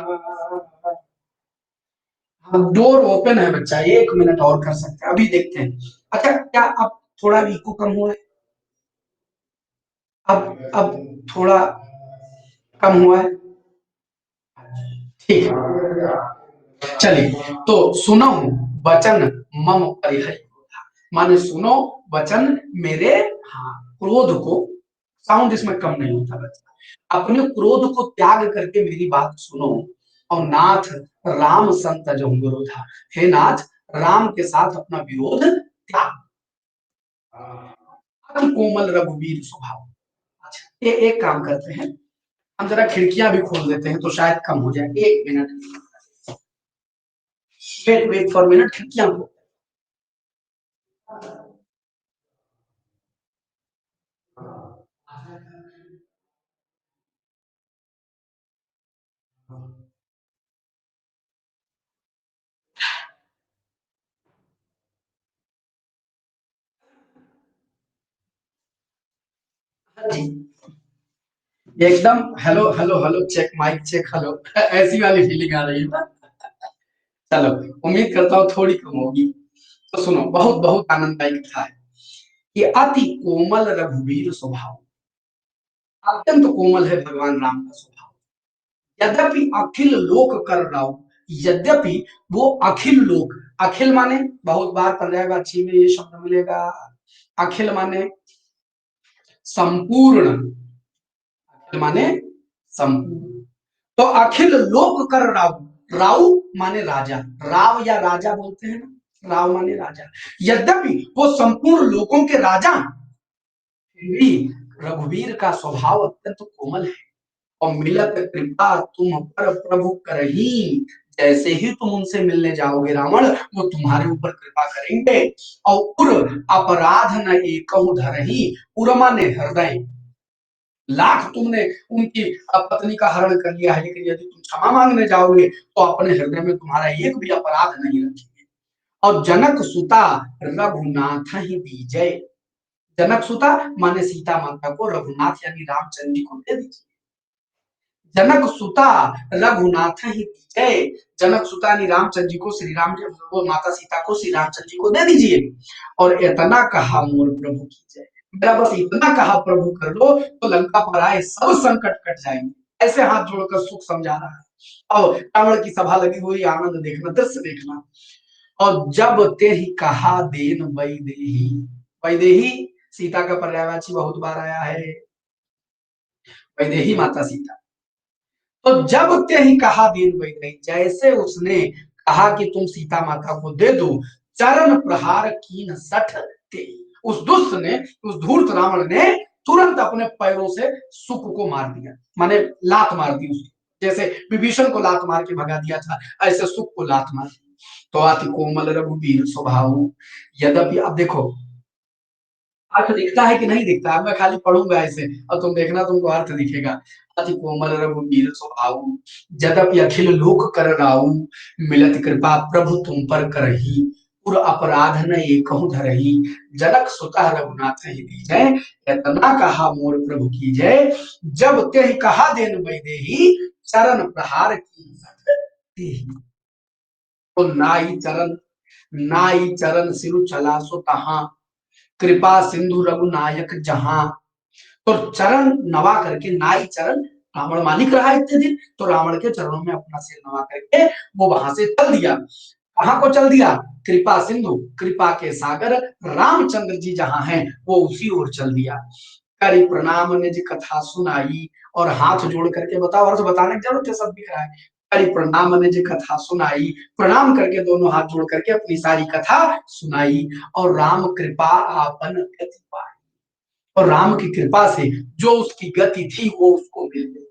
हाँ, डोर ओपन है बच्चा, एक मिनट और कर सकते हैं, अभी देखते हैं। अच्छा, क्या अब थोड़ा इको कम हुआ है, अब थोड़ा कम हुआ है, ठीक है। चलिए, तो सुनो वचन मम परिहरि क्रोधा, माने सुनो वचन मेरे, हाँ, क्रोध को, साउंड इसमें कम नहीं होता बच्चा, अपने क्रोध को त्याग करके मेरी बात सुनो, और नाथ राम संत जो विरोधा, हे नाथ, राम के साथ अपना विरोध त्याग। अति कोमल रघुवीर स्वभाव। अच्छा, ये एक काम करते हैं, हम जरा खिड़कियां भी खोल देते हैं तो शायद कम हो जाए। एक minute, wait wait for minute, खिड़कियां खोल। जी, एकदम hello hello hello check, mic check, hello ऐसी वाली फीलिंग आ रही है ना। चलो, उम्मीद करता हूँ थोड़ी कम होगी। तो सुनो, बहुत बहुत आनंददायक कथा है। कि अति कोमल रघुवीर स्वभाव, अत्यंत कोमल है भगवान राम का स्वभाव। यद्यपि अखिल लोक कर राव, यद्यपि वो अखिल लोक, अखिल माने बहुत बार पर्यायवाची में ये शब्द मिलेगा, अखिल माने संपूर्ण, अखिल माने संपूर्ण। तो अखिल लोक कर राव, राव माने राजा, राव या राजा बोलते हैं ना, राव माने राजा। यद्यपि वो संपूर्ण लोकों के राजा, फिर भी रघुवीर का स्वभाव अत्यंत कोमल है, और मिलत कृपा तुम पर प्रभु करही, जैसे ही तुम उनसे मिलने जाओगे रावण, वो तुम्हारे ऊपर कृपा करेंगे। और उर अपराध न एकहु धरही, उर माने हृदय, लाख तुमने उनकी पत्नी का हरण कर लिया है, लेकिन यदि तुम क्षमा मांगने जाओगे तो अपने हृदय में तुम्हारा एक भी अपराध नहीं रखेंगे। और जनक सुता रघुनाथ ही दीजय। जनक सुता माने सीता माता को रघुनाथ यानी रामचंद्र जी को दे दीजिए। जनक सुता रघुनाथ ही दीजय, जनक सुता यानी रामचंद्र जी को श्री राम वो माता सीता को श्री रामचंद्र जी को दे दीजिए। और इतना कहा मोर प्रभु की जय, मेरा बस इतना कहा प्रभु कर लो तो लंका पर आए सब संकट कट जाएंगे। ऐसे हाथ जोड़कर सुख समझा रहा है। और रावण की सभा लगी हुई, आनंद देखना, दृश्य देखना। और जब ते ही कहा देन वैदेही, वैदेही सीता का पर्यायवाची बहुत बार आया है, वैदेही माता सीता। तो जब ते ही कहा देन वैदेही, जैसे उसने कहा कि तुम सीता माता को दे दो, चरण प्रहार कीन सठ ते, उस दुष्ट ने, उस धूर्त रावण ने तुरंत अपने पैरों से सुख को मार दिया, माने लात मार दी उसकी। जैसे विभीषण को लात मार के भगा दिया था, ऐसे सुख को लात मार दी। तो अति कोमल रघुबीर स्वभाव, यद्यपि अब देखो अर्थ दिखता है कि नहीं दिखता है, मैं खाली पढ़ूंगा ऐसे और तुम देखना तुमको अर्थ दिखेगा। अति कोमल रघुबीर स्वभाव, यद्यपि अखिल लोक कर राऊ, मिलत कृपा प्रभु तुम पर करही, पुर अपराध न एकहु धरही, जनक सुता रघुनाथ ही दीजय, इतना कहा मोर प्रभु की जय, जब ते कहा देन वैदेही, चरण प्रहार की तेहि। तो नाई चरण सिरु चला सो तहा, कृपा सिंधु रघुनायक जहां। तो चरण नवा करके, नाई चरण, रावण मालिक रहा इतने दिन, तो रावण के चरणों में अपना सिर नवा करके वो वहां से चल दिया। कहां को चल दिया? कृपा सिंधु, कृपा के सागर रामचंद्र जी जहां हैं वो उसी ओर चल दिया। करी प्रणाम निज कथा सुनाई, और हाथ जोड़ करके बताओ, अर्थ बताने की जरूरत है, सब दिख रहा है। करी प्रणाम निज कथा सुनाई, प्रणाम करके दोनों हाथ जोड़ करके अपनी सारी कथा सुनाई। और राम कृपा आपन गति पाई, और राम की कृपा से जो उसकी गति थी वो उसको मिल गई।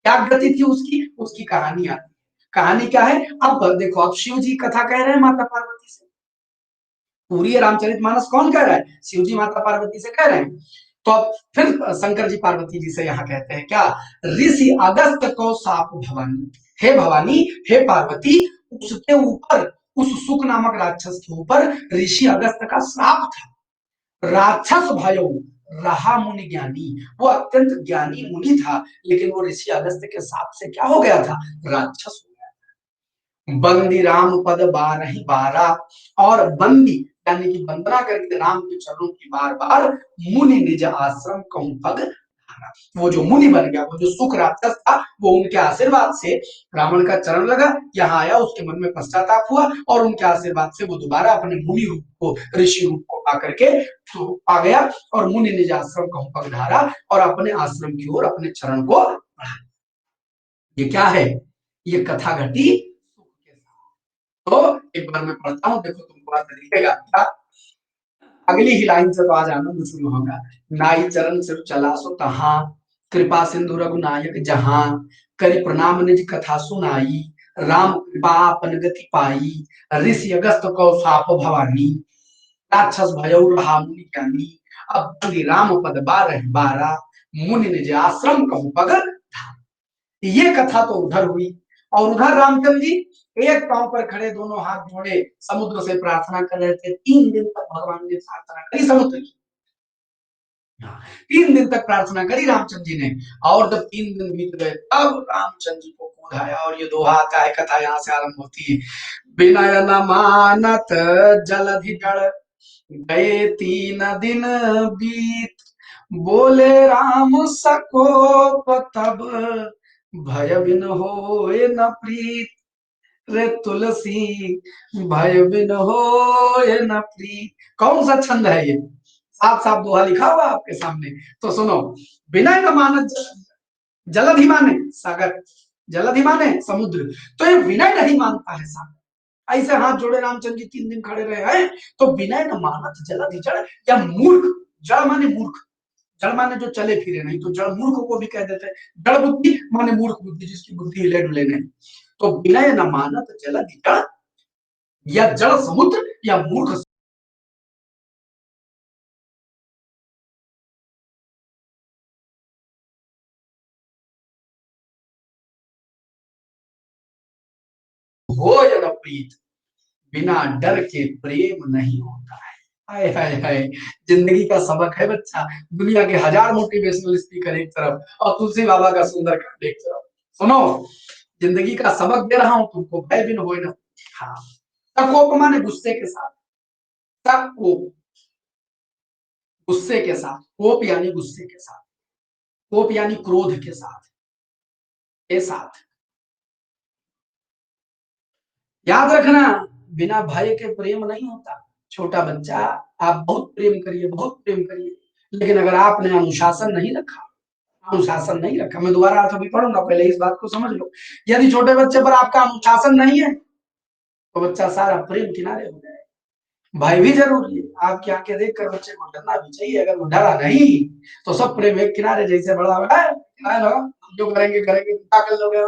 क्या गति थी उसकी? उसकी कहानी आती है। कहानी क्या है? अब देखो, अब शिव जी कथा कह रहे हैं माता पार्वती से, पूरी रामचरितमानस कौन कह रहा है? शिव जी माता पार्वती से कह रहे हैं। तो अब फिर शंकर जी पार्वती जी से यहाँ कहते हैं क्या? ऋषि अगस्त को साप भवानी, हे भवानी, हे पार्वती, उसके ऊपर, उस सुक नामक राक्षस के ऊपर ऋषि अगस्त का श्राप था। राक्षस भयो रहा मुनि ज्ञानी, वो अत्यंत ज्ञानी मुनि था, लेकिन वो ऋषि अगस्त के साप से क्या हो गया था? राक्षस हो गया। बंदी राम पद बारही बारा, और बंदी यानी कि वंदना करके राम के चरणों की बार बार, मुनि निज आश्रम कहूं पग धारा। वो जो मुनि बन गया, वो जो सुख राक्षस था, वो उनके आशीर्वाद से रावण का चरण लगा, यहाँ आया, उसके मन में पश्चाताप हुआ, और उनके आशीर्वाद से वो दोबारा अपने मुनि रूप को, ऋषि रूप को पा करके तो आ गया, और मुनि निज आश्रम कहूं पग धारा, और अपने आश्रम की ओर अपने चरण को बढ़ा। ये क्या है? ये कथा घटी सुख के साथ। तो एक बार मैं पढ़ता हूँ, देखो तुमको बात दिखेगा क्या? अगली ही लाइन से तो आज आनंद शुरू होगा। नाई चरण सिर चला सो तहां, कृपा सिंधु रघुनायक जहां, करि प्रणाम निज कथा सुनाई, राम कृपा आपन गति पाई, ऋषि अगस्त को साप भवानी, राक्षस भयउ रहा मुनि ज्ञानी, अब बंदी राम पद बारह बारा, मुनि निज आश्रम कहूं पग धाम। ये कथा तो उधर हुई, और उधर रामचंद्र जी एक पांव पर खड़े, दोनों हाथ जोड़े, समुद्र से प्रार्थना कर रहे थे। 3 दिन तक भगवान ने प्रार्थना करी समुद्र की। 3 दिन तक प्रार्थना करी रामचंद्र जी ने, और जब 3 दिन बीत गए तब रामचंद्र जी को क्रोध आया, और ये दोहा आता है, कथा यहाँ से आरंभ होती है। विनय न मानत जलधि जड़, गए 3 दिन बीत, बोले राम सकोप तब, भय बिन होए न प्रीत, रे तुलसी भय बिन होए न प्रीत। कौन सा छंद है ये? साफ साफ दोहा लिखा हुआ आपके सामने, तो सुनो। विनय न मानत जलधि माने सागर, जलधि माने समुद्र, तो ये विनय नहीं मानता है सागर। ऐसे हाथ जोड़े रामचंद्र जी 3 दिन खड़े रहे हैं, तो विनय न मानत जलधि जड़, या मूर्ख, जड़ माने मूर्ख, जड़ माने जो चले फिरे नहीं, तो जड़ मूर्ख को भी कह देते हैं। जड़ बुद्धि माने मूर्ख बुद्धि, जिसकी बुद्धि हिले डुले नहीं। तो विनय न मानत जलधि जड़, या जड़ समुद्र, या मूर्ख हो या न प्रीत, बिना डर के प्रेम नहीं होता है। हाय हाय हाय, जिंदगी का सबक है बच्चा। दुनिया के हजार मोटिवेशनल स्पीकर एक तरफ और तुलसी बाबा का सुंदर कांड एक तरफ। सुनो, जिंदगी का सबक दे रहा हूं तुमको, भय भी न होए ना। हाँ, तकोप माने गुस्से के साथ, तकोप गुस्से के साथ, कोप यानी गुस्से के साथ, कोप यानी क्रोध के साथ, के साथ। याद रखना, बिना भय के प्रेम नहीं होता। छोटा बच्चा, आप बहुत प्रेम करिए, बहुत प्रेम करिए, लेकिन अगर आपने अनुशासन नहीं रखा, अनुशासन नहीं रखा, मैं दोबारा अर्थ अभी पढ़ूंगा, पहले इस बात को समझ लो। यदि छोटे बच्चे पर आपका अनुशासन नहीं है तो बच्चा सारा प्रेम किनारे हो जाए। भय भी जरूरी है, आपकी आंखें देखकर बच्चे को डरना भी चाहिए। अगर वो डरा नहीं तो सब प्रेम एक किनारे जैसे बढ़ा हुआ है, जो करेंगे करेंगे, क्या कर लोगे।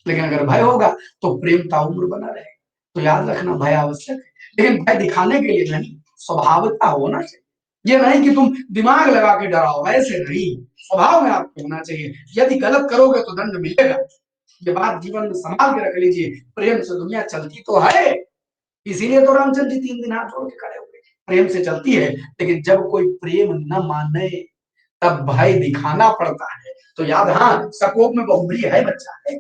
लेकिन अगर भय होगा तो प्रेम ताउम्र बना रहेगा। तो याद रखना, भय आवश्यक है, लेकिन भय दिखाने के लिए नहीं, स्वभावता होना चाहिए। ये नहीं कि तुम दिमाग लगा के डराओ, ऐसे नहीं, स्वभाव में आपको होना चाहिए। यदि गलत करोगे तो दंड मिलेगा। ये बात जीवन में संभाल के रख लीजिए। प्रेम से दुनिया चलती तो है, इसीलिए तो रामचंद्र जी 3 दिन हाथ जोड़ के खड़े हो गए। प्रेम से चलती है, लेकिन जब कोई प्रेम न माने तब भय दिखाना पड़ता है। तो याद, हाँ, सकोप में बहुब्री है बच्चा है।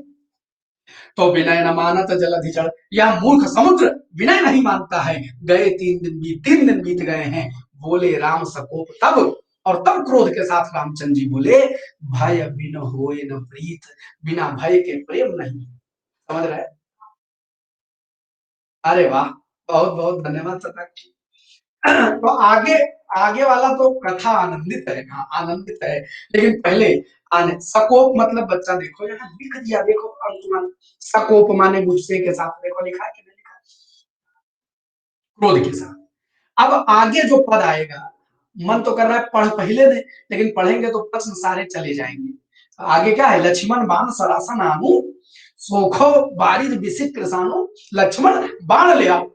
तो विनय न मानत जलधि जड़, यह मूर्ख समुद्र विनय नहीं मानता है। गए 3 दिन बीत गए हैं, बोले राम सकोप तब, और तब क्रोध के साथ रामचंद्र जी बोले, भय बिन होए न प्रीत, बिना भय के प्रेम नहीं। समझ रहे? अरे वाह, बहुत बहुत धन्यवाद शतक जी। तो आगे, आगे वाला तो कथा आनंदित है, हाँ आनंदित है। लेकिन पहले आने सकोप मतलब बच्चा देखो यहाँ लिख दिया, देखो अंशुमान, सकोप माने गुस्से के साथ, देखो लिखा है कि नहीं लिखा है, क्रोध के साथ। अब आगे जो पद आएगा, मन तो कर रहा है पढ़ पहले दे, लेकिन पढ़ेंगे तो प्रश्न सारे चले जाएंगे। आगे क्या है, लक्ष्मण बाण सरासन आनु, सोखो बारिद बिसिक कृसानु। लक्ष्मण बाण ले आओ,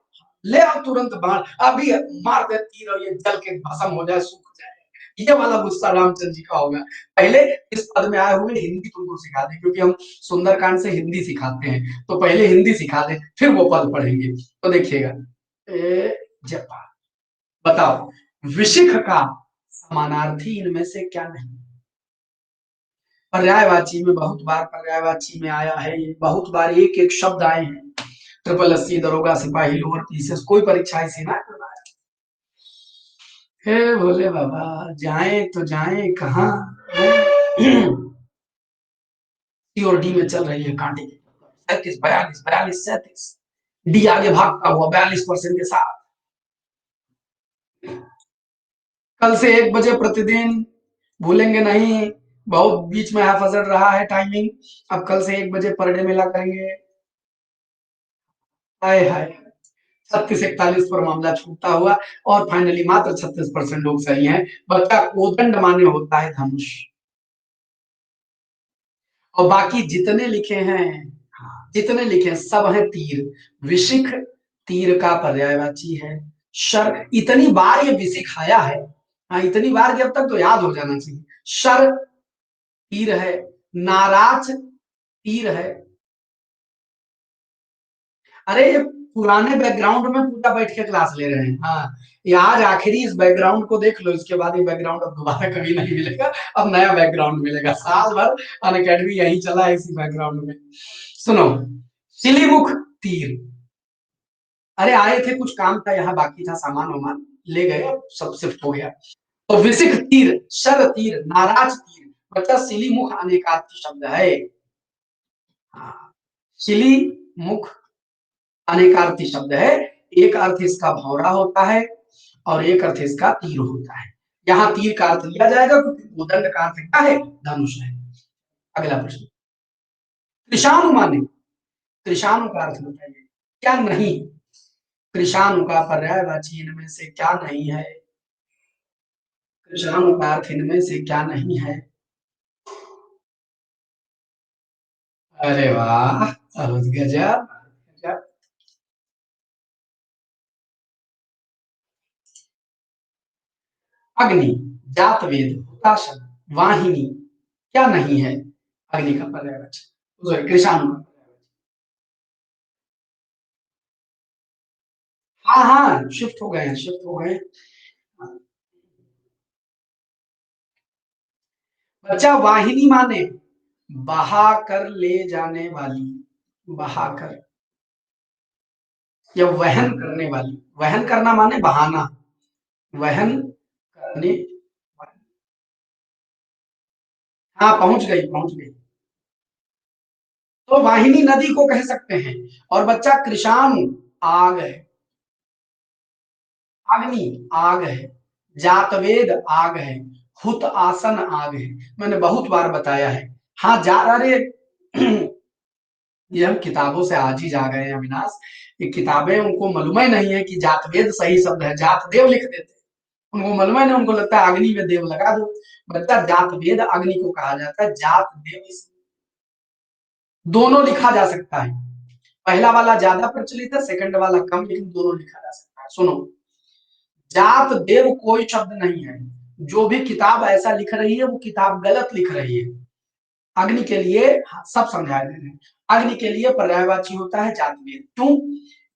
ले आओ तुरंत बाण, अभी मार दे तीर और ये जल के भस्म हो जाए, सूख जाए। ये वाला गुस्सा रामचंद्र जी का होगा। पहले इस पद में आए हुए हिंदी तुमको सिखा दे, क्योंकि हम सुंदरकांड से हिंदी सिखाते हैं, तो पहले हिंदी सिखा दे, फिर वो पद पढ़ेंगे। तो देखिएगा, जपा, बताओ, विशिख का समानार्थी इनमें से क्या नहीं। पर्यायवाची में बहुत बार, पर्यायवाची में आया है, बहुत बार एक एक शब्द आए हैं। ट्रिपल एससी, दरोगा, सिपाही, लोअर पीसेस, कोई परीक्षा ऐसी ना करवाया। हे भोले बाबा, जाए तो जाए कहाँ। सी और डी में चल रही है कांटे की, 37, 42, 42, 37। डी आगे भागता हुआ 42% के साथ। कल से 1 बजे प्रतिदिन, भूलेंगे नहीं, बहुत बीच में हाफजड़ रहा है टाइमिंग। अब कल से 1 बजे पर डे मिला करेंगे। हाय हाय, 36-41 पर मामला छूटता हुआ, और फाइनली मात्र 36% लोग सही हैं। बच्चा कोदंड माने होता है धनुष, और बाकी जितने लिखे हैं, हाँ, जितने लिखे हैं सब है तीर। विशिख तीर का पर्यायवाची है। शर, इतनी बार ये विशिख आया है, हाँ इतनी बार कि अब तक तो याद हो जाना चाहिए। शर तीर है, नाराज तीर है। अरे ये पुराने बैकग्राउंड में पूरा बैठ के क्लास ले रहे हैं, हाँ ये आज आखिरी इस बैकग्राउंड को देख लो, इसके बाद ये बैकग्राउंड अब दोबारा कभी नहीं मिलेगा। अब नया बैकग्राउंड मिलेगा, साल भर अनअकैडमी यही चला है इसी बैकग्राउंड में। सुनो, सिलीमुख तीर, अरे आए थे कुछ काम था यहाँ, बाकी था सामान वामान, ले गए, सब शिफ्ट हो गया। तो विशिख तीर, शर तीर, नाराज तीर, बच्चा सिलीमुख अनेकार्थी शब्द है। हाँ, सिली मुख अनेकार्थी शब्द है। एक अर्थ इसका भौरा होता है और एक अर्थ इसका तीर होता है। यहाँ तीर का अर्थ लिया जाएगा क्योंकि उदंड का अर्थ क्या है, धनुष है। अगला प्रश्न, त्रिशानु माने, त्रिशानु का अर्थ बताइए, क्या नहीं। त्रिशानु का पर्यायवाची इनमें से क्या नहीं है। त्रिशानु का अर्थ इनमें से क्या नहीं है। अरे वाह, बहुत गजब, गजब। अग्नि, जात वेद, हुताशन, वाहिनी, क्या नहीं है अग्नि का पर्यायवाची, कृषाणु का। हाँ हाँ, शिफ्ट हो गए हैं, शिफ्ट हो गए हैं। बच्चा वाहिनी माने बहा कर ले जाने वाली, बहा कर या वहन करने वाली। वहन करना माने बहाना, वहन करने। हाँ पहुंच गई, पहुंच गई। तो वाहिनी नदी को कह सकते हैं। और बच्चा कृषाणु आग है, अग्नि आग है, जातवेद आग है, हुत आसन आग है। मैंने बहुत बार बताया है। हाँ जा, अरे ये हम किताबों से आज ही जा गए हैं अविनाश। ये किताबें उनको मालूम ही नहीं है कि जातवेद सही शब्द है, जातदेव लिख देते हैं। उनको मालूम है नहीं, उनको लगता है अग्नि में देव लगा दो। बच्चा जातवेद अग्नि को कहा जाता है, जातदेव दोनों लिखा जा सकता है। पहला वाला ज्यादा प्रचलित है, सेकंड वाला कम, लेकिन दोनों लिखा जा सकता है। सुनो, जात देव कोई शब्द नहीं है। जो भी किताब ऐसा लिख रही है वो किताब गलत लिख रही है। अग्नि के लिए सब समझा दे रहे हैं। अग्नि के लिए पर्यायवाची होता है जातवेद। क्यों?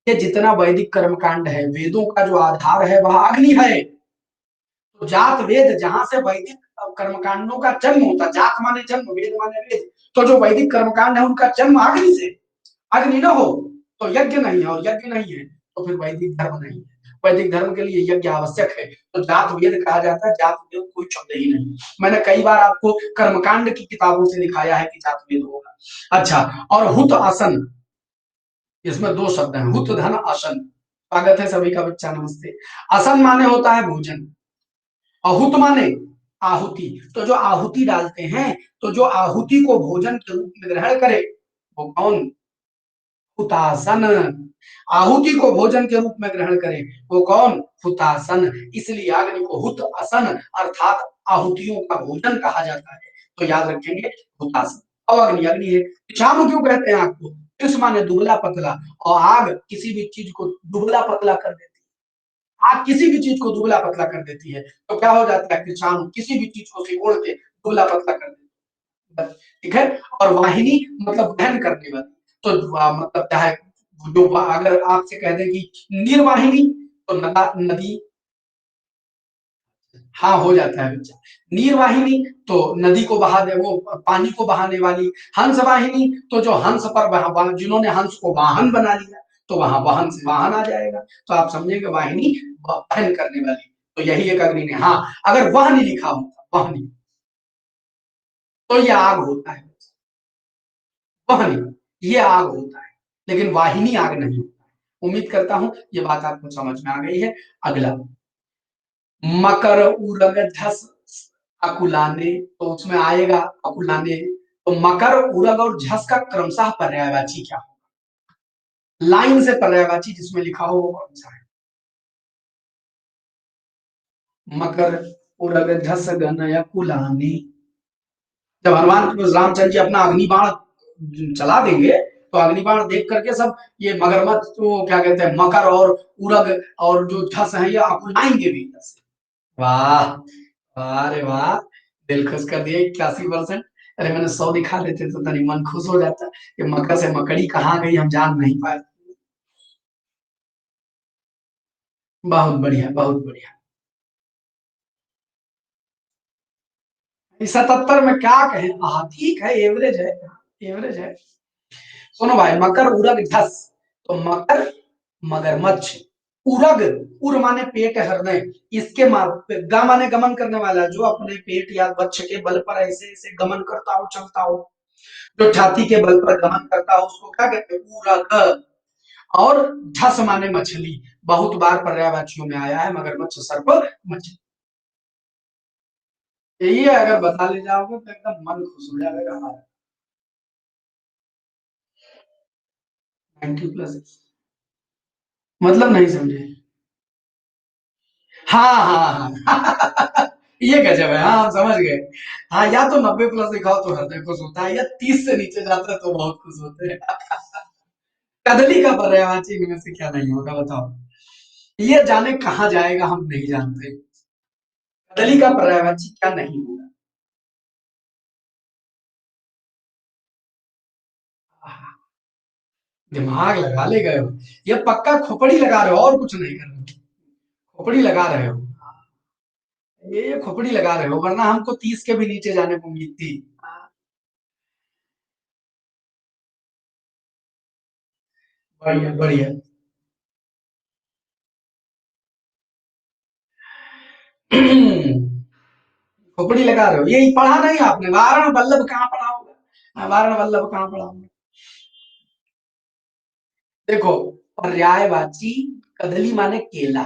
ये जितना वैदिक कर्मकांड है, वेदों का जो आधार है वह अग्नि है। तो जात वेद जहां से वैदिक कर्मकांडों का जन्म होता, जात माने जन्म, वेद माने वेद। तो जो वैदिक कर्मकांड है उनका जन्म अग्नि से। अग्नि न हो तो यज्ञ नहीं है, और यज्ञ नहीं है तो फिर वैदिक धर्म नहीं है। वैदिक धर्म के लिए यज्ञ आवश्यक है। तो जात वेद कहा जाता है, जात वेद कोई शब्द ही नहीं। मैंने कई बार आपको कर्मकांड की किताबों से दिखाया है कि जात वेद होगा। अच्छा, और हुत आसन, इसमें दो शब्द हैं, हुत धन आसन। स्वागत है सभी का बच्चा, नमस्ते। आसन माने होता है भोजन, अहुत माने आहुति। तो जो आहुति डालते हैं, तो जो आहुति को भोजन के रूप में ग्रहण करे वो कौन? हुतासन। आहुति को भोजन के रूप में ग्रहण करे वो कौन? हुतासन। इसलिए अग्नि को हुत असन अर्थात आहुतियों का भोजन कहा जाता है। तो याद रखेंगे हुतासन। और अग्नि, अग्नि है। विषाणु क्यों कहते हैं आग को? इस माने दुबला पतला। और आग किसी भी चीज को दुबला पतला कर देती है। आग किसी भी चीज को दुबला पतला कर देती है। तो क्या हो जाता है? विषाणु किसी भी चीज को सिकोड़ के दुबला पतला कर देती है। ठीक है। और वाहिनी मतलब वहन करने वाली। तो मतलब क्या है, जो अगर आपसे कह दे कि निर्वाहिनी, तो नदा नदी। हाँ हो जाता है बच्चा। निर्वाहिनी तो नदी को बहा दे, वो पानी को बहाने वाली। हंस वाहिनी तो जो हंस पर जिन्होंने हंस को वाहन बना लिया, तो वहां वाहन से वाहन आ जाएगा। तो आप समझेंगे वाहिनी वहन करने वाली। तो यही एक अग्नि ने। हाँ, अगर वह नहीं लिखा होता, वह नहीं, तो यह आग होता है। वह नहीं, ये आग होता है। लेकिन वाहिनी आग नहीं होता है। उम्मीद करता हूं ये बात आपको समझ में आ गई है। अगला, मकर उरग झस अकुलाने, तो उसमें आएगा अकुलाने। तो मकर उरग और झस का क्रमशः पर्यायवाची क्या हो? लाइन से पर्यायवाची जिसमें लिखा हो वो कौन सा है? मकर उरग झस गन अकुलाने। जब हनुमान रामचंद्र जी अपना अग्निबाण चला देंगे, तो अग्निबाण देख करके सब ये मगरमच्छ तो क्या कहते हैं, मकर और उरग और जो झस है ये अकुलाएंगे भी। वाह, वाह रे वाह, दिल खुश कर दिए 81%। अरे मैंने 100 दिखा देते तो तनी मन खुश हो जाता कि मकर से मकड़ी कहाँ गई हम जान नहीं पाए। बहुत बढ़िया, बहुत बढ़िया। 77 में क्या कहें, हाँ ठीक है, एवरेज है, एवरेज है। सुनो भाई, मकर उरग झस। तो मकर मगरमच्छ, उरग, उर माने पेट हृदय, इसके ग माने गमन करने वाला, जो अपने पेट या वक्ष के बल पर ऐसे ऐसे गमन करता हो, चलता हो, जो छाती के बल पर गमन करता हो उसको क्या कहते हैं? उरग। और झस माने मछली, बहुत बार पर्यायवाचियों में आया है, मगरमच्छ सर्प मछली। यही है, अगर बता ले जाओगे तो एकदम मन खुश हो जाएगा हमारा। 90+ मतलब नहीं समझे? हाँ हाँ हाँ ये गजब है, हाँ हम समझ गए। हाँ, या तो 90+ दिखाओ तो हृदय खुश होता है, या 30 से नीचे जाता है तो बहुत खुश होते हैं। कदली का पर्यायवाची इनमें से क्या नहीं होगा बताओ? ये जाने कहाँ जाएगा हम नहीं जानते। कदली का पर्यायवाची क्या नहीं होगा? दिमाग लगा ले गए हो, ये पक्का खोपड़ी लगा रहे हो और कुछ नहीं कर रहे हो, खोपड़ी लगा रहे हो, ये खोपड़ी लगा रहे हो, वरना हमको 30 के भी नीचे जाने को उम्मीद थी। बढ़िया बढ़िया। खोपड़ी लगा रहे हो, यही पढ़ा नहीं आपने, वारण वल्लभ कहाँ पढ़ा होगा, वारण वल्लभ कहाँ पढ़ा होगा। देखो, पर्यायवाची कदली माने केला,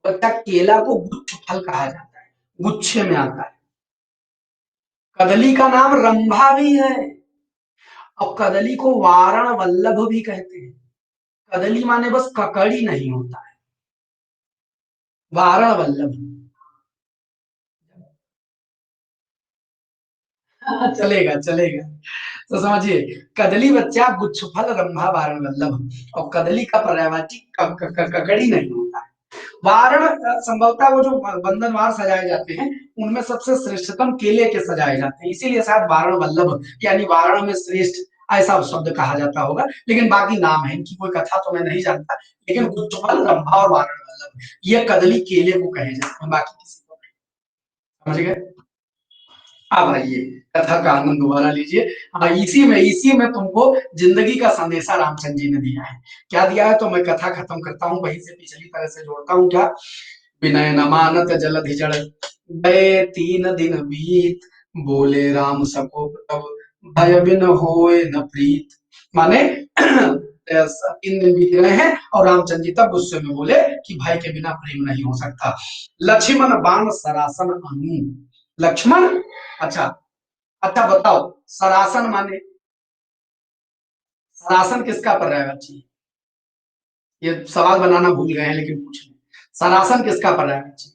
बच्चा केला को गुच्छ फल कहा जाता है, गुच्छे में आता है। कदली का नाम रंभा भी है, और कदली को वारण वल्लभ भी कहते हैं। कदली माने बस ककड़ी नहीं होता है, वारण वल्लभ। हाँ, चलेगा चलेगा। तो समझिए, कदली बच्चा गुच्छ फल रंभा वारण वल्लभ, और कदली का पर्यायवाची ककड़ी नहीं होता है। वारण संभवतः वो जो बंधनवार सजाए जाते हैं, उनमें सबसे श्रेष्ठतम केले के सजाए जाते हैं, इसीलिए शायद वारण वल्लभ यानी वारण में श्रेष्ठ ऐसा शब्द कहा जाता होगा। लेकिन बाकी नाम है इनकी, कोई कथा तो मैं नहीं जानता, लेकिन गुच्छफल रंभा और वारण वल्लभ ये कदली केले को कहे जाते हैं, बाकी किसी को नहीं। समझ गए। अब आइए, कथा का आनंद दोबारा लीजिए। हाँ, इसी में तुमको जिंदगी का संदेशा रामचंद्र जी ने दिया है। क्या दिया है, तो मैं कथा खत्म करता हूँ, वहीं से पिछली तरह से जोड़ता हूँ। क्या, विनय न मानत जलधि जड़, गए 3 दिन बीत, बोले राम सको तब, भय बिन होए न प्रीत। माने 3 दिन बीत गए हैं और रामचंद्र जी तब गुस्से में बोले कि भाई के बिना प्रेम नहीं हो सकता। लक्ष्मण बाण सरासन अनु, लक्ष्मण, अच्छा, अच्छा बताओ, सरासन माने, सरासन किसका पर्यायवाची, ये सवाल बनाना भूल गए हैं लेकिन पूछ लें, सरासन किसका पर्यायवाची।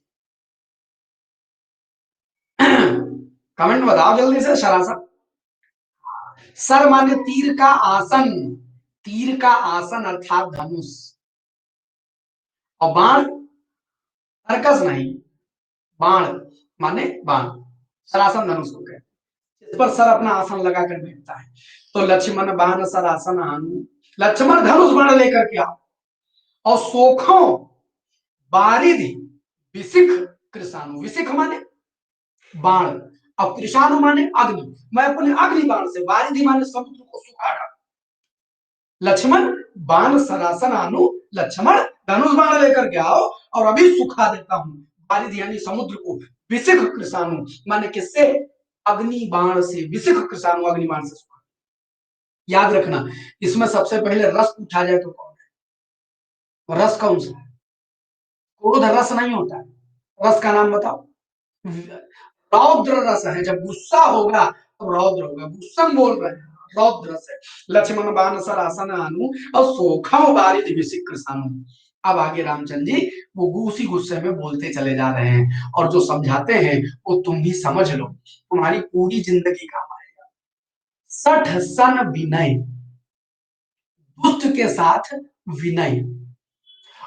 कमेंट बताओ जल्दी से, सरासन। सर माने तीर का आसन, तीर का आसन अर्थात धनुष, और बाण, सर्कस नहीं, बाण माने बाण, सरासन धनुष को कहते हैं, इस पर सर अपना आसन लगाकर बैठता है। तो लक्ष्मण बाण सरासन हानु, लक्ष्मण धनुष बाण लेकर के आओ, और सोखों बारिधि विशिख कृषाणु, विशिख माने बाण, और कृषाणु माने अग्नि, मैं अपने अग्नि बाण से, बारिधि माने समुद्र को सुखा डालूं। लक्ष्मण बाण सरासन आनु, लक्ष्मण धनुष बाण लेकर के आओ और अभी सुखा देता हूं, बारिधि यानी समुद्र को, विशिख कृषाणु माने किससे, अग्नि बाण से, विशिख कृषाणु अग्नि बाण से सुखा। याद रखना, इसमें सबसे पहले रस पूछा जाए तो कौन है, रस कौन सा है, क्रोध रस नहीं होता है, रस का नाम बताओ। रौद्र रस है, जब गुस्सा होगा तो रौद्र होगा, गुस्सा बोल रहे हैं, रौद्र रस है। लक्ष्मण बाण सरासन अनु, और सोखम बारिध विशिख कृषाणु। अब आगे रामचंद्र जी वो उसी गुस्से में बोलते चले जा रहे हैं, और जो समझाते हैं वो तुम भी समझ लो, तुम्हारी पूरी जिंदगी काम आएगा। 60 सन विनय, दुष्ट के साथ विनय,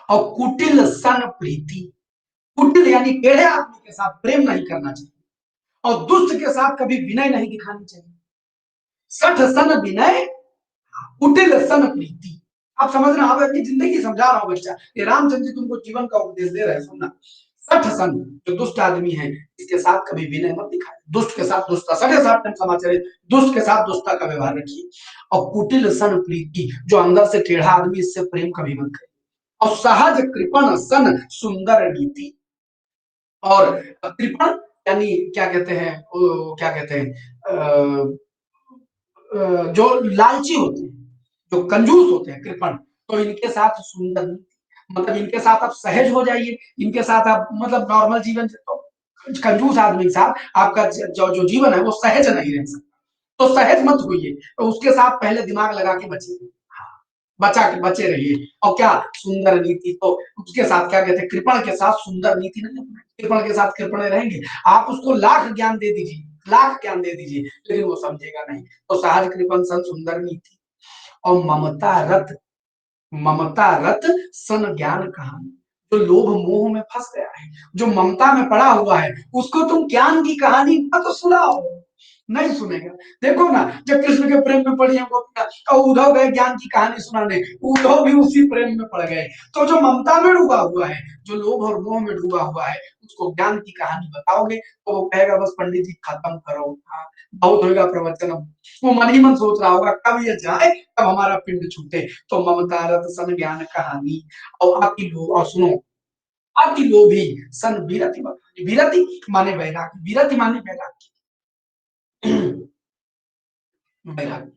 और कुटिल सन प्रीति, कुटिल यानी टेढ़े आदमी के साथ प्रेम नहीं करना चाहिए, और दुष्ट के साथ कभी विनय नहीं दिखानी चाहिए। 60 सन विनय, कुटिल सन प्रीति। आप समझना, आप अपनी जिंदगी समझा रहा हूं बच्चा, ये रामचंद्र जी तुमको जीवन का उपदेश दे रहे हैं, सुनना। 60 सन, जो दुष्ट आदमी है इसके साथ कभी विनय मत दिखाए, दुष्ट के साथ दुष्टता, 60 समाचार, दुष्ट के साथ दुष्टता का व्यवहार रखिए। और कुटिल सन प्रीति, जो अंदर से टेढ़ा आदमी, इससे प्रेम कभी मत करिए। और सहज कृपण सन सुंदर नीति, और कृपण यानी क्या कहते हैं, क्या कहते हैं, जो लालची होते हैं, जो कंजूस होते हैं, कृपण, तो इनके साथ सुंदर, मतलब इनके साथ आप सहज हो जाइए, इनके साथ आप मतलब नॉर्मल जीवन, तो कंजूस आदमी के साथ आपका जो जीवन है वो सहज नहीं रह सकता, तो सहज मत होइए, तो उसके साथ पहले दिमाग लगा के बचिए, बचा के बचे रहिए। और क्या, सुंदर नीति, तो उसके साथ क्या कहते हैं, कृपण के साथ सुंदर नीति नहीं अपनाएं, कृपण के साथ कृपणे रहेंगे, आप उसको लाख ज्ञान दे दीजिए, लाख ज्ञान दे दीजिए, लेकिन वो समझेगा नहीं। तो सहज कृपण सन सुंदर नीति, और ममता रत सन ज्ञान कहानी, जो लोभ मोह में फंस गया है, जो ममता में पड़ा हुआ है, उसको तुम ज्ञान की कहानी मत सुनाओ, नहीं सुनेगा। देखो ना, जब कृष्ण के प्रेम में पड़ी है गोपियां, और उद्धव गए ज्ञान की कहानी सुनाने, उद्धव भी उसी प्रेम में पड़ गए। तो जो ममता में डूबा हुआ है, जो लोभ और मोह में डूबा हुआ है, उसको ज्ञान की कहानी बताओगे तो वो कहेगा बस पंडित जी खत्म करो, हाँ, बहुत होगा प्रवचन। वो मन ही मन सोच रहा होगा कब ये जाए, कब हमारा पिंड छूटे। तो ममता रत सन ज्ञान कहानी, और आपकी लोग, और सुनो, आपकी लोभी सन विरति बखानी। विरति माने वैराग्य, विरति माने वैराग्य। वैराग्य,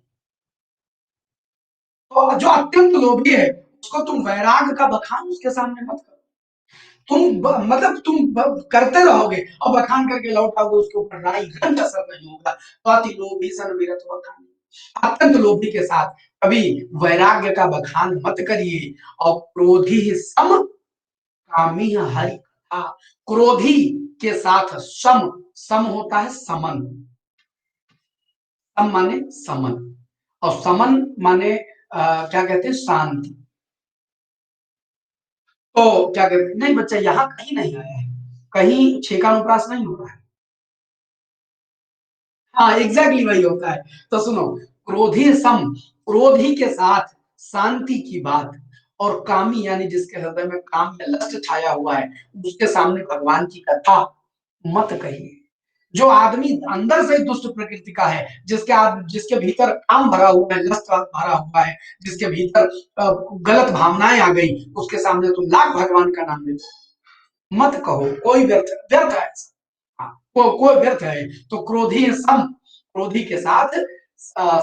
तो जो अत्यंत लोभी है उसको तुम वैराग्य का बखान उसके सामने मत करो। मतलब तुम करते रहोगे और बखान करके लौट आओगे, उसके ऊपर राई घंट असर नहीं होगा। तो अति लोभी सन विरत बखान, अत्यंत लोभी के साथ कभी वैराग्य का बखान मत करिए। और क्रोधी सम कामी हरि कथा, क्रोधी के साथ सम, सम होता है समन, सम माने समन, और समन माने क्या कहते हैं, शांति। तो क्या कहते हैं, नहीं बच्चा यहाँ कहीं नहीं आया है, कहीं छेकानुप्रास नहीं हो रहा है। हाँ एग्जैक्टली वही होता है। तो सुनो, क्रोधी सम, क्रोधी के साथ शांति की बात, और कामी यानी जिसके हृदय में काम या लस्ट छाया हुआ है, उसके सामने भगवान की कथा मत कहिए। जो आदमी अंदर से दुष्ट प्रकृति का है, जिसके भीतर काम भरा हुआ है, लस्ट भरा हुआ है, जिसके भीतर गलत भावनाएं आ गई, उसके सामने तुम लाख भगवान का नाम ले मत कहो, कोई व्यर्थ व्यर्थ है। हाँ, कोई व्यर्थ है। तो क्रोधी सम, क्रोधी के साथ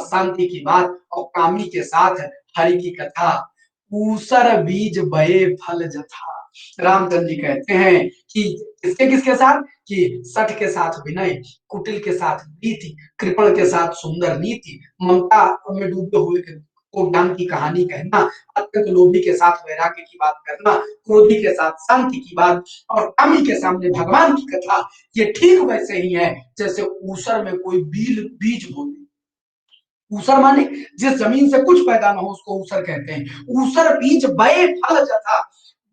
शांति की बात, और कामी के साथ हरि की कथा। ऊसर बीज बये फल जथा, रामचंद्र जी कहते हैं कि किसके किसके साथ, कि सठ के साथ विनय, कुटिल के साथ प्रीति, कृपण के साथ सुंदर नीति, ममता में डूबे हुए को ज्ञान की कहानी कहना, अत्यंत लोभी के साथ वैराग्य की बात करना, क्रोधी के साथ शांति की बात, और कामी के सामने भगवान की कथा। ये ठीक वैसे ही है जैसे ऊसर में कोई बीज बो दे। ऊसर माने जिस जमीन से कुछ पैदा ना हो उसको ऊसर कहते हैं। ऊसर बीज बये फल जथा,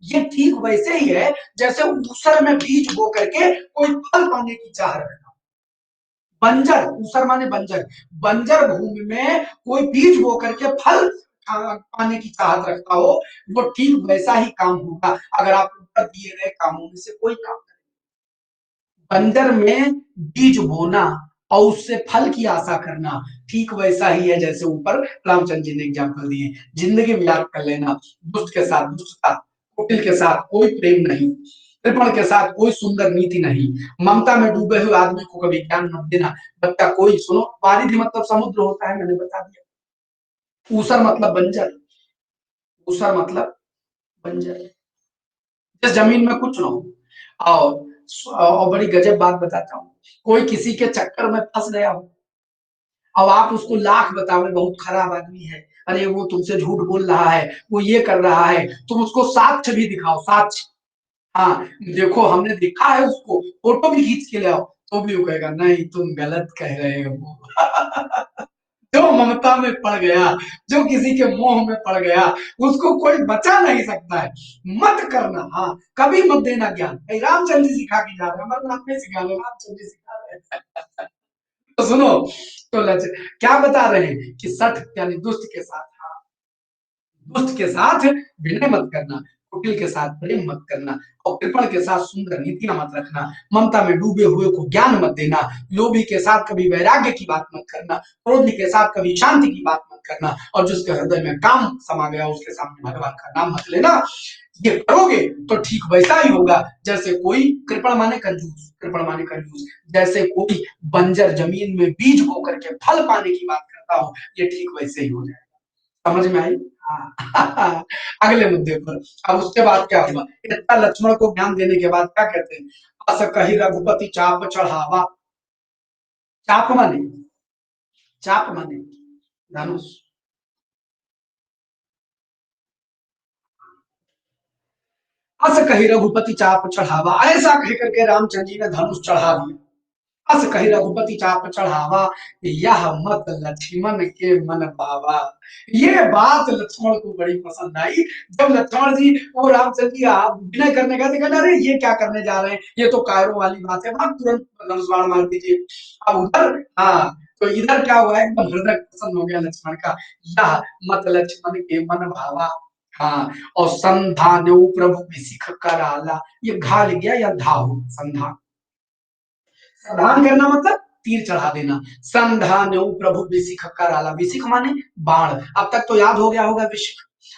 ये ठीक वैसे ही है जैसे ऊसर में बीज बो करके कोई फल पाने की चाह रखना। बंजर, ऊसर माने बंजर, बंजर भूमि में कोई बीज बो करके फल पाने की चाहत रखता हो, वो ठीक वैसा ही काम होगा अगर आप ऊपर दिए गए कामों में से कोई काम। बंजर में बीज बोना और उससे फल की आशा करना ठीक वैसा ही है जैसे ऊपर रामचंद्र जी ने एग्जाम्पल दिए। जिंदगी में याद कर लेना, दुष्ट के साथ दुष्टता, कुटिल के साथ कोई प्रेम नहीं, कृपण के साथ कोई सुंदर नीति नहीं, ममता में डूबे हुए आदमी को कभी ज्ञान मत देना। बच्चा कोई सुनो, वारिधि मतलब समुद्र होता है, मैंने बता दिया। ऊसर मतलब बंजर, ऊसर मतलब बंजर, जिस जमीन में कुछ ना हो। और बड़ी गजब बात बताता हूँ, कोई किसी के चक्कर में फंस गया हो, अब आप उसको लाख बताओ बहुत खराब आदमी है, अरे वो तुमसे झूठ बोल रहा है, वो ये कर रहा है, तुम उसको साक्ष्य भी दिखाओ, साक्ष्य, हाँ देखो हमने देखा है उसको, फोटो भी खींच के ले आओ, तो भी वो कहेगा नहीं तुम गलत कह रहे हो। जो ममता में पड़ गया, जो किसी के मोह में पड़ गया, उसको कोई बचा नहीं सकता है। मत करना, हाँ कभी मत देना ज्ञान, रामचंद्र जी सिखा के जा रहे हैं, अमरनाथ में सिखा रहे, रामचंद्र जी सिखा रहे हैं। तो सुनो, तो क्या बता रहे हैं कि सठ यानी दुष्ट के साथ, दुष्ट के साथ विनय मत करना, कुटिल के साथ प्रेम मत करना, और कृपण के साथ सुंदर नीतियां मत रखना, ममता में डूबे हुए को ज्ञान मत देना, लोभी के साथ कभी वैराग्य की बात मत करना, क्रोधी के साथ कभी शांति की बात मत करना, और जिसके हृदय में काम समा गया उसके सामने भगवान का नाम मत लेना। ये करोगे तो ठीक वैसा ही होगा जैसे कोई, कृपण माने कंजूस, कृपण माने कंजूस, जैसे कोई बंजर जमीन में बीज बो करके फल पाने की बात करता हो, ये ठीक वैसे ही हो जाएगा। समझ में आई? हाँ। अगले मुद्दे पर, अब उसके बाद क्या हुआ, इतना लक्ष्मण को ज्ञान देने के बाद क्या कहते हैं, अस कही रघुपति चाप चढ़ावा, चाप माने, चाप माने धनुष, अस कही रघुपति चाप चढ़ावा, ऐसा कह करके रामचंद्र जी ने धनुष चढ़ा दिया। अस कही रघुपति चाप चढ़ावा, यह मत लक्ष्मण के मन भावा। ये बात लक्ष्मण को बड़ी पसंद आई। जब लक्ष्मण जी वो रामचंद्र जी विनय करने गए थे, कहते अरे ये क्या करने जा रहे हैं, ये तो कायरों वाली बात है, वहां तुरंत धनुष बाण मार दीजिए। अब उधर हाँ, तो इधर क्या हुआ, एकदम हृदय प्रसन्न हो गया लक्ष्मण का। यह मत लक्ष्मण के मन भावा। हाँ, और संधान्यो प्रभु विसिख कराला, ये घा लिख गया या धा हो, संधान। संधान करना मतलब तीर चढ़ा देना। संधान्यो प्रभु विसिख कराला, विसिख माने बाण। अब तक तो याद हो गया होगा विसिख,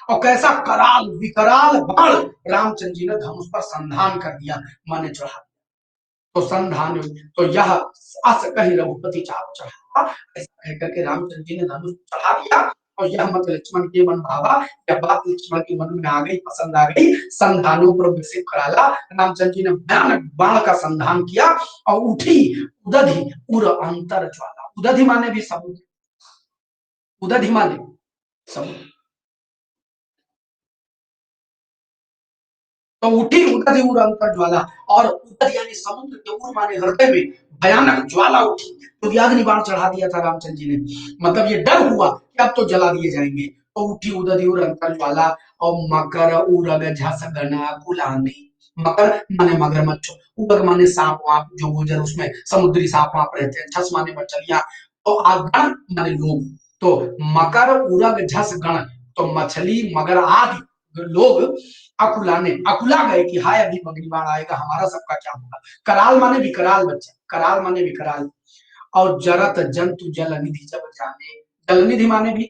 और कैसा कराल विकराल बाण रामचंद्र जी ने धनुष पर संधान कर दिया, माने चढ़ा। तो संधान, तो यह अस कही रघुपति चाप चढ़ा, ऐसा कह करके रामचंद्र जी ने धनुष चढ़ा दिया। और यह मत लक्ष्मण के मन भावा, यह बात लक्ष्मण के मन में आ गई, पसंद आ गई। संधानो पर विषेक कराला, रामचंद्र जी ने भयानक बाण का संधान किया, और उठी उदधि उर अंतर ज्वाला। उदधि माने भी समुद्र, उदधि माने समुद्र। तो उठी उदधि उर अंतर ज्वाला, और उदधि यानी समुद्र के उर माने हृदय में भयानक ज्वाला उठी। तो अग्नि बाण चढ़ा दिया था रामचंद्र जी ने, मतलब ये डर हुआ कि अब तो जला दिए जाएंगे। तो उठी उदधि उर अंतर ज्वाला, और मकर उरग झस गना कुलानी। मकर माने मगरमच्छ, उरग माने सांप वाप जो गुजर उसमें समुद्री सांप वाप रहते हैं, झस माने मछलियां, तो गण माने लोग। तो मकर उरग झस गण, तो मछली मगर आदि लोग अकुलाने अकुला गए कि हाय अभी अग्निबाण आएगा, हमारा सबका क्या होगा। कराल माने विकराल बच्चा, कराल माने विकराल। और जरत जंतु जल निधि जब जाने, जल निधि माने भी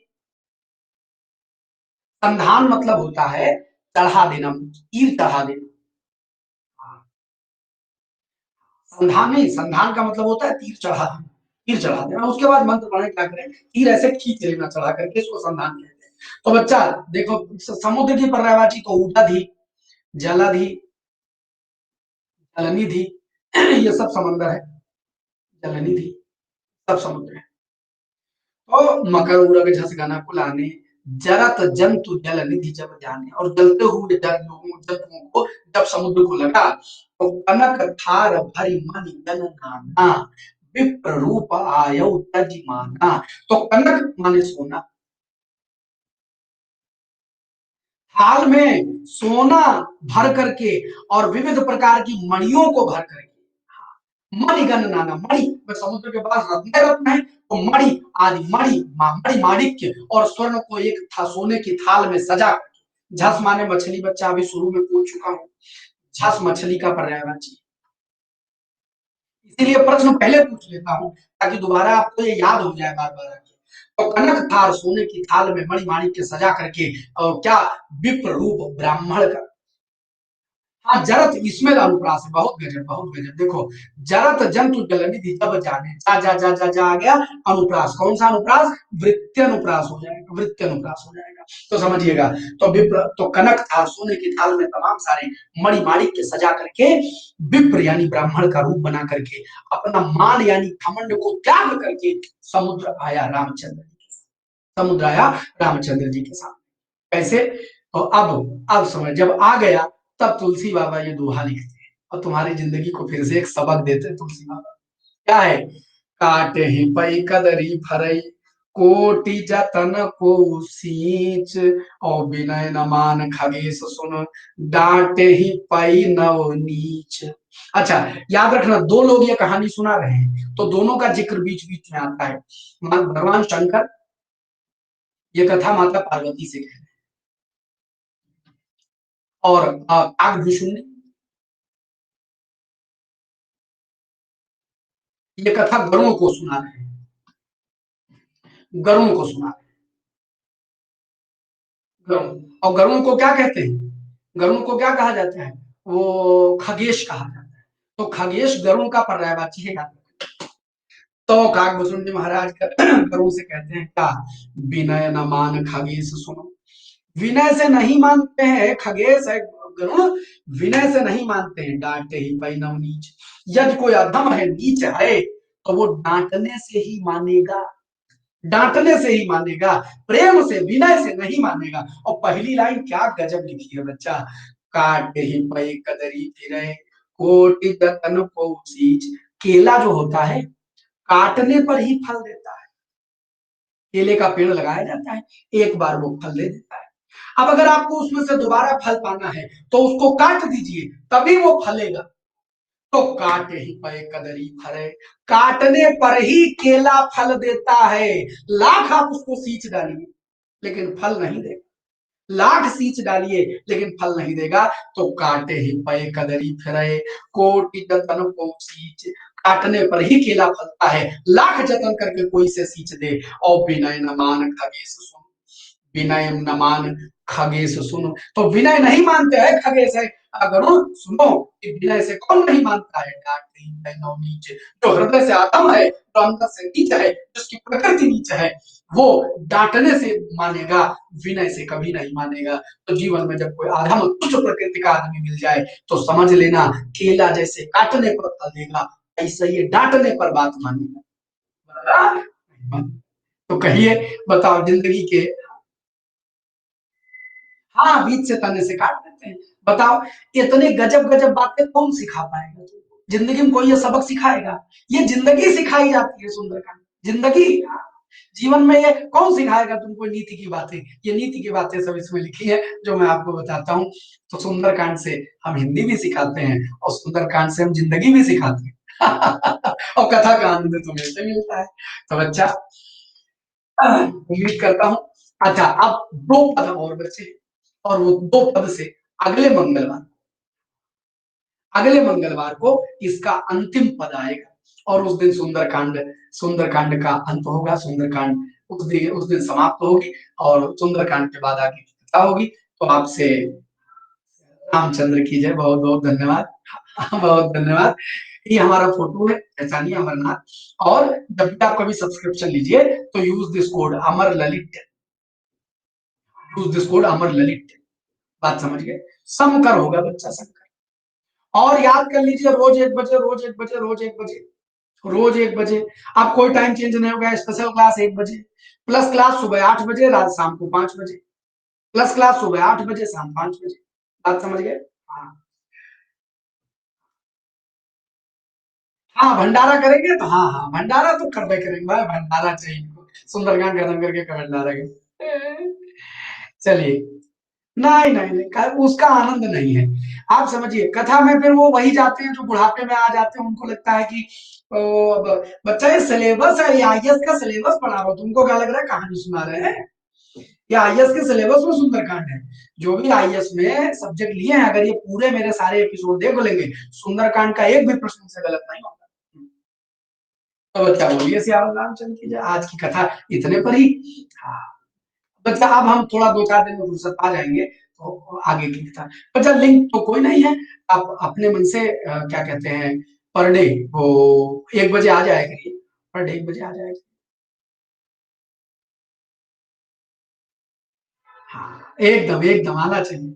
संधान, मतलब होता है चढ़ा देना, तीर चढ़ा देना। संधान नहीं, संधान का मतलब होता है तीर चढ़ा देना, तीर चढ़ा देना। उसके बाद मंत्र पढ़े क्या करें, तीर ऐसे खींच लेना चढ़ा करके, इसको संधान कहते हैं। तो बच्चा देखो, समुद्र की पर्यायवाची तो उदधि, जलधि, जलनिधि, ये सब समंदर है, जलनिधि सब समुद्र है। तो मकर उरग झस गना कुलाने, जरत जंतु जल निधि जब जाने, और जलते हुए जंतुओं को जब समुद्र को लगा, तो कनक थार भरी मणि गण नाना, विप्र रूप आयो तजिमाना। तो कनक माने सोना, थाल में सोना भर करके और विविध प्रकार की मणियों को भर करके, मणिगण नाना, मणि समुद्र के पास रत्न रत्न है, तो मणि आदि मणि मणि माणिक्य और स्वर्ण को एक था सोने की थाल में सजा। झस माने मछली, बच्चा अभी शुरू में पूछ चुका हूँ, झस मछली का पर्यायवाची, इसीलिए प्रश्न पहले पूछ लेता हूँ ताकि दोबारा आपको ये याद हो जाए बार बार आके। तो कनक थार सोने की थाल में मणि माणिक्य सजा करके, और क्या विप्र रूप ब्राह्मण का। हाँ, जरत इसमें अनुप्रास है, बहुत गजब बहुत गजब। देखो, जरत जंतु जलनिधि जब जाने, जा जा जा जा जा आ गया अनुप्रास, कौन सा अनुप्रास, वृत्ति अनुप्रास हो जाएगा, वृत्ति अनुप्रास हो जाएगा। तो समझिएगा, तो विप्र, तो कनक था सोने की थाल में तमाम सारे मणि माणिक के सजा करके, विप्र यानी ब्राह्मण का रूप बना करके, अपना मान यानी घमंड को त्याग करके समुद्र आया रामचंद्र जी के साथ, समुद्र आया रामचंद्र जी के साथ। कैसे, तो अब समझ जब आ गया, तब तुलसी बाबा ये दोहा लिखते हैं, और तुम्हारी जिंदगी को फिर से एक सबक देते हैं तुलसी बाबा। क्या है, काटे ही पई कदरी फरई, कोटि जतन को सींच, और विनय न मान खगेश सुन, डांटे ही पई नव नीच। अच्छा, याद रखना, दो लोग ये कहानी सुना रहे हैं, तो दोनों का जिक्र बीच बीच में आता है। भगवान शंकर ये कथा माता पार्वती से कह, और काकभूषुंड ये कथा गरुड़ को सुना रहे हैं, गरुड़ को सुना रहे हैं। गरुड़, और गरुड़ को क्या कहते हैं, गरुड़ को क्या कहा जाता है, वो खगेश कहा जाता है। तो खगेश गरुड़ का पर्यायवाची है। तो काकभूषुंड महाराज गरुड़ से कहते हैं क्या, विनय न मान खगेश सुनो, विनय से नहीं मानते हैं खगेश है गरुड़, विनय से नहीं मानते हैं, डांटे ही पैनव नीच, यदि कोई अधम है नीच है, तो वो डांटने से ही मानेगा, डांटने से ही मानेगा, प्रेम से विनय से नहीं मानेगा। और पहली लाइन क्या गजब लिखी है बच्चा, काटे ही पै कदरी फिरे, कोटि जतन को सींच, केला जो होता है काटने पर ही फल देता है। केले का पेड़ लगाया जाता है, एक बार वो फल दे देता है। अब अगर आपको उसमें से दोबारा फल पाना है तो उसको काट दीजिए, तभी वो फलेगा। तो काटे ही पे कदरी फरे, काटने पर ही केला फल देता है। लाख आप उसको सींच डालिए लेकिन फल नहीं देगा, लाख सींच डालिए लेकिन फल नहीं देगा। तो काटे ही पे कदरी फिरे, कोटि जतन को सींच, काटने पर ही केला फलता है, लाख जतन करके कोई से सींच दे। और विनय न मान खगेश सुन, विनय न मान खगेश सुनो, तो विनय नहीं मानते हैं खगेश है गरुड़, सुनो कि विनय से कौन नहीं मानता है। डांट नहीं नीच, जो हृदय से आत्म है, जो अंदर से नीच है, जिसकी प्रकृति नीच है, वो डांटने से मानेगा, विनय से कभी नहीं मानेगा। तो जीवन में जब कोई आधम तुच्छ प्रकृति का आदमी मिल जाए तो समझ लेना केला जैसे काटने पर फल देगा, ऐसे ये डांटने पर बात मानेगा। तो कहिए, बताओ जिंदगी के, हाँ बीच से तने से काट देते हैं। बताओ इतने गजब गजब बातें कौन सिखा पाएगा तुमको? जिंदगी में कोई ये सबक सिखाएगा? ये जिंदगी सिखाई जाती है सुंदरकांड, जिंदगी। जीवन में ये कौन सिखाएगा तुमको नीति की बातें? ये नीति की बातें सब इसमें लिखी है जो मैं आपको बताता हूँ। तो सुंदरकांड से हम हिंदी भी सिखाते हैं और सुंदरकांड से हम जिंदगी भी सिखाते हैं। और कथा का आनंद तुम्हें से मिलता है। तो बच्चा उम्मीद करता हूँ। अच्छा अब दो पद और बचे, और वो दो पद से अगले मंगलवार, अगले मंगलवार को इसका अंतिम पद आएगा और उस दिन सुंदरकांड, सुंदरकांड का अंत होगा। सुंदरकांड उस दिन समाप्त होगी और सुंदरकांड के बाद आगे की कथा होगी। तो आपसे रामचंद्र की जय, बहुत बहुत धन्यवाद। बहुत धन्यवाद। ये हमारा फोटो है, पहचानिए अमरनाथ। और जब भी आप कभी सब्सक्रिप्शन लीजिए तो use this code Amar Lalit, use this code Amar Lalit. बात समझ गए? समकर होगा बच्चा, समकर। और याद कर लीजिए रोज 1 बजे, रोज 1 बजे, रोज 1 बजे, रोज 1 बजे। आप कोई टाइम चेंज नहीं होगा। स्पेशल क्लास 1 बजे, प्लस क्लास सुबह 8 बजे, रात शाम को 5 बजे। प्लस क्लास सुबह 8 बजे, शाम 5 बजे। बात समझ गए? हाँ हाँ भंडारा करेंगे तो, हाँ हाँ भंडारा तो करबे करेंगे भाई, भंडारा चाहिए इनको। सुंदरकांड खत्म करके भंडारा के चलिए। नहीं नहीं नहीं, उसका आनंद नहीं है। आप समझिए कथा में फिर वो वही जाते हैं जो बुढ़ापे में आ जाते हैं, उनको लगता है कि बच्चा ये सिलेबस है, ये आईएएस का सिलेबस पढ़ा रहा हो, तुमको क्या लग रहा है कहानी सुना रहे हैं? ये आईएएस के सिलेबस में सुंदरकांड है। जो भी आईएएस में सब्जेक्ट लिए हैं, अगर ये पूरे मेरे सारे एपिसोड देख लेंगे, सुंदरकांड का एक भी प्रश्न से गलत नहीं होगा। तो बच्चा बोलिए सियावर रामचंद्र की जय। आज की कथा इतने पर ही। हाँ बच्चा अब हम थोड़ा 2-4 दिन में फुर्सत आ जाएंगे तो आगे की कथा। बच्चा लिंक तो कोई नहीं है, आप अपने मन से क्या कहते हैं, पर डे वो 1 बजे आ जाया करिए, पर डे 1 बजे आ जाएगा। हाँ एकदम एकदम आना चाहिए।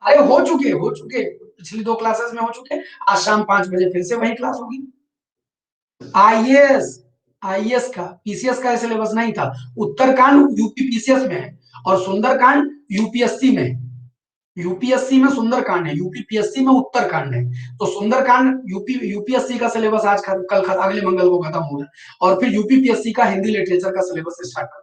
अरे हो चुके पिछली 2 क्लासेस में हो चुके। आज शाम 5 बजे फिर से वही क्लास होगी। आईएएस, आईएएस का पीसीएस का सिलेबस नहीं था। उत्तरकांड यूपी पीसीएस में है और सुंदरकांड यूपीएससी में है। यूपीएससी में सुंदरकांड है, यूपीपीएससी में उत्तरकांड है। तो सुंदरकांड यूपीएससी का सिलेबस आज अगले मंगल को खत्म होगा और फिर यूपीपीएससी का हिंदी लिटरेचर का सिलेबस स्टार्ट होगा।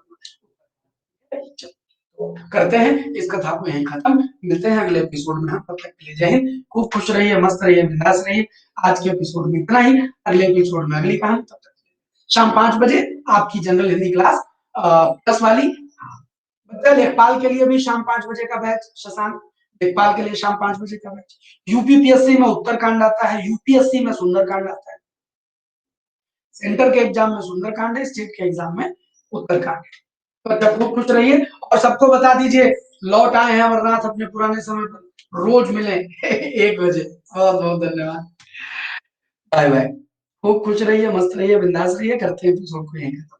करते हैं इस कथा को यहीं खत्म। मिलते हैं अगले एपिसोड में। हम तब तक के लिए जय हिंद। खूब खुश रहिए, मस्त रहिए, बिंदास रहिए। आज के एपिसोड में इतना ही। अगले एपिसोड में अगली कहानी। तब तक शाम 5 बजे आपकी जनरल हिंदी क्लास 10 वाली। बच्चा लेखपाल के लिए भी शाम 5 बजे का बैच, शशांक लेखपाल के लिए शाम 5 बजे का बैच। यूपीपीएससी में उत्तरकांड आता है, यूपीएससी में सुंदरकांड आता है। सेंटर के एग्जाम में सुंदरकांड है, स्टेट के एग्जाम में उत्तरकांड। तो जब खूब खुश रहिए और सबको बता दीजिए लौट आए हैं अमरनाथ अपने पुराने समय पर, रोज मिले 1 बजे। बहुत बहुत धन्यवाद। Bye bye. खूब खुश रहिए, मस्त रहिए, बिंदास रहिए। करते हैं एपिसोड को यहीं खत्म।